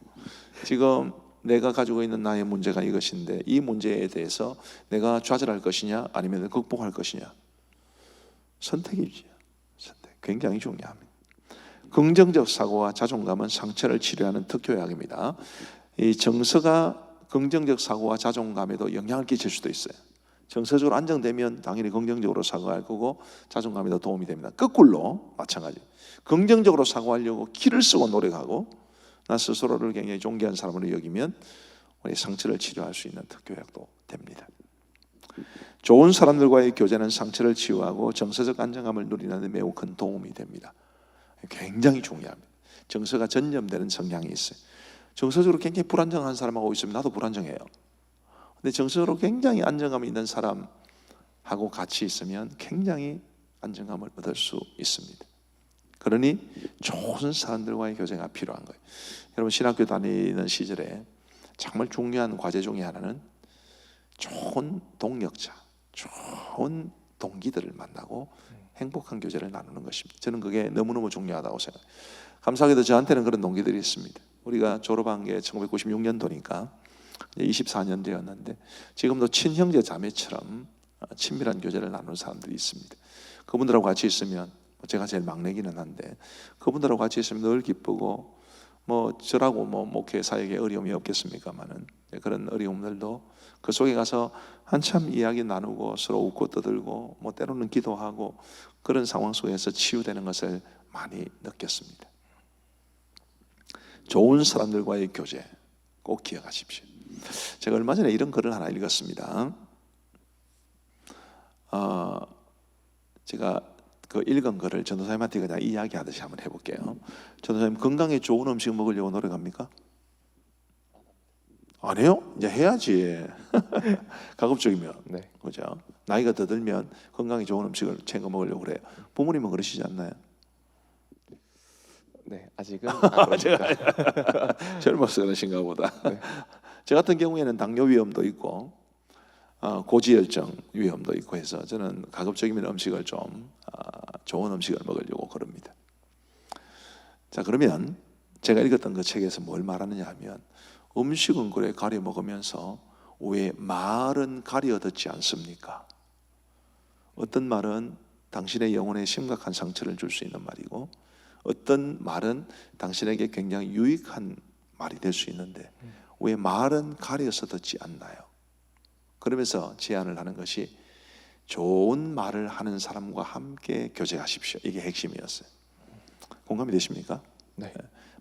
지금 내가 가지고 있는 나의 문제가 이것인데 이 문제에 대해서 내가 좌절할 것이냐 아니면 극복할 것이냐, 선택이죠. 선택 굉장히 중요합니다. 긍정적 사고와 자존감은 상처를 치료하는 특효약입니다. 이 정서가 긍정적 사고와 자존감에도 영향을 끼칠 수도 있어요. 정서적으로 안정되면 당연히 긍정적으로 사고할 거고 자존감에도 도움이 됩니다. 거꾸로 마찬가지. 긍정적으로 사고하려고 기를 쓰고 노력하고 나 스스로를 굉장히 존귀한 사람으로 여기면 우리 상처를 치료할 수 있는 특효약도 됩니다. 좋은 사람들과의 교제는 상처를 치유하고 정서적 안정감을 누리는 데 매우 큰 도움이 됩니다. 굉장히 중요합니다. 정서가 전염되는 성향이 있어요. 정서적으로 굉장히 불안정한 사람하고 있으면 나도 불안정해요. 근데 정서적으로 굉장히 안정감이 있는 사람하고 같이 있으면 굉장히 안정감을 얻을 수 있습니다. 그러니 좋은 사람들과의 교제가 필요한 거예요. 여러분 신학교 다니는 시절에 정말 중요한 과제 중에 하나는 좋은 동력자, 좋은 동기들을 만나고 행복한 교제를 나누는 것입니다. 저는 그게 너무너무 중요하다고 생각해요. 감사하게도 저한테는 그런 동기들이 있습니다. 우리가 졸업한 게 1996년도니까 24년 되었는데 지금도 친형제 자매처럼 친밀한 교제를 나누는 사람들이 있습니다. 그분들하고 같이 있으면, 제가 제일 막내기는 한데 그분들하고 같이 있으면 늘 기쁘고, 뭐 저라고 뭐 목회 사역에 어려움이 없겠습니까마는 그런 어려움들도 그 속에 가서 한참 이야기 나누고 서로 웃고 떠들고 뭐 때로는 기도하고 그런 상황 속에서 치유되는 것을 많이 느꼈습니다. 좋은 사람들과의 교제 꼭 기억하십시오. 제가 얼마 전에 이런 글을 하나 읽었습니다. 제가 그 읽은 글을 전도사님한테 그냥 이야기하듯이 한번 해볼게요. 전도사님, 건강에 좋은 음식 먹으려고 노력합니까? 안 해요? 이제 해야지. 가급적이면. 네. 그죠? 나이가 더 들면 건강에 좋은 음식을 챙겨 먹으려고 그래요. 부모님은 그러시지 않나요? 네, 아직은 안 그럽니다. 젊어서 그러신가 보다. 네. 저 같은 경우에는 당뇨 위험도 있고 고지혈증 위험도 있고 해서 저는 가급적이면 음식을 좀 좋은 음식을 먹으려고 그럽니다. 자, 그러면 제가 읽었던 그 책에서 뭘 말하느냐 하면, 음식은 그래 가려 먹으면서 왜 말은 가려 듣지 않습니까? 어떤 말은 당신의 영혼에 심각한 상처를 줄 수 있는 말이고, 어떤 말은 당신에게 굉장히 유익한 말이 될 수 있는데 왜 말은 가려서 듣지 않나요? 그러면서 제안을 하는 것이 좋은 말을 하는 사람과 함께 교제하십시오. 이게 핵심이었어요. 공감이 되십니까? 네.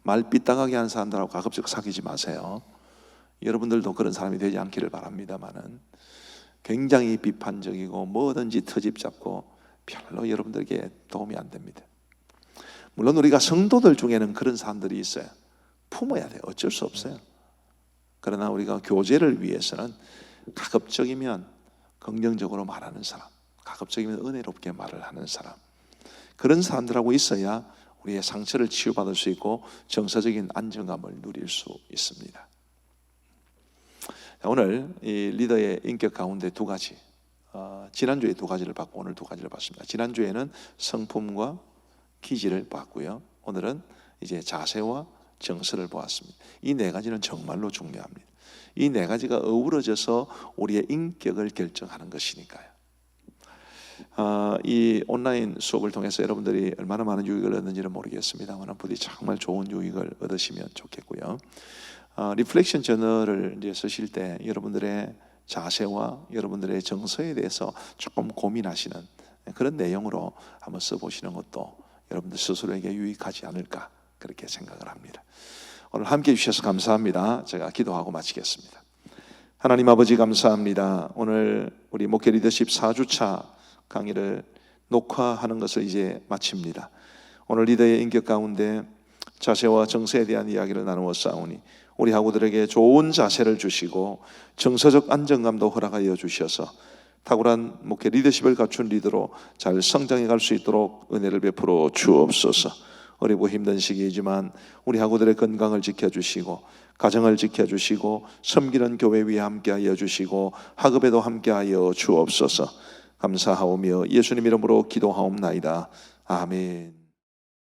말 삐딱하게 하는 사람들하고 가급적 사귀지 마세요. 여러분들도 그런 사람이 되지 않기를 바랍니다만은 굉장히 비판적이고 뭐든지 트집 잡고 별로 여러분들에게 도움이 안 됩니다. 물론 우리가 성도들 중에는 그런 사람들이 있어요. 품어야 돼요. 어쩔 수 없어요. 그러나 우리가 교제를 위해서는 가급적이면 긍정적으로 말하는 사람, 가급적이면 은혜롭게 말을 하는 사람, 그런 사람들하고 있어야 우리의 상처를 치유받을 수 있고 정서적인 안정감을 누릴 수 있습니다. 오늘 이 리더의 인격 가운데 두 가지, 지난주에 두 가지를 봤고 오늘 두 가지를 봤습니다. 지난주에는 성품과 기질을 봤고요. 오늘은 이제 자세와 정서를 보았습니다. 이 네 가지는 정말로 중요합니다. 이 네 가지가 어우러져서 우리의 인격을 결정하는 것이니까요. 이 온라인 수업을 통해서 여러분들이 얼마나 많은 유익을 얻는지는 모르겠습니다만 부디 정말 좋은 유익을 얻으시면 좋겠고요. 리플렉션 저널을 이제 쓰실 때 여러분들의 자세와 여러분들의 정서에 대해서 조금 고민하시는 그런 내용으로 한번 써보시는 것도 여러분들 스스로에게 유익하지 않을까 그렇게 생각을 합니다. 오늘 함께해 주셔서 감사합니다. 제가 기도하고 마치겠습니다. 하나님 아버지 감사합니다. 오늘 우리 목회 리더십 4주차 강의를 녹화하는 것을 이제 마칩니다. 오늘 리더의 인격 가운데 자세와 정서에 대한 이야기를 나누어 싸우니 우리 학우들에게 좋은 자세를 주시고 정서적 안정감도 허락하여 주셔서 탁월한 목회 리더십을 갖춘 리더로 잘 성장해 갈 수 있도록 은혜를 베풀어 주옵소서. 어리고 힘든 시기이지만 우리 학우들의 건강을 지켜주시고 가정을 지켜주시고 섬기는 교회 위에 함께하여 주시고 학업에도 함께하여 주옵소서. 감사하오며 예수님 이름으로 기도하옵나이다. 아멘.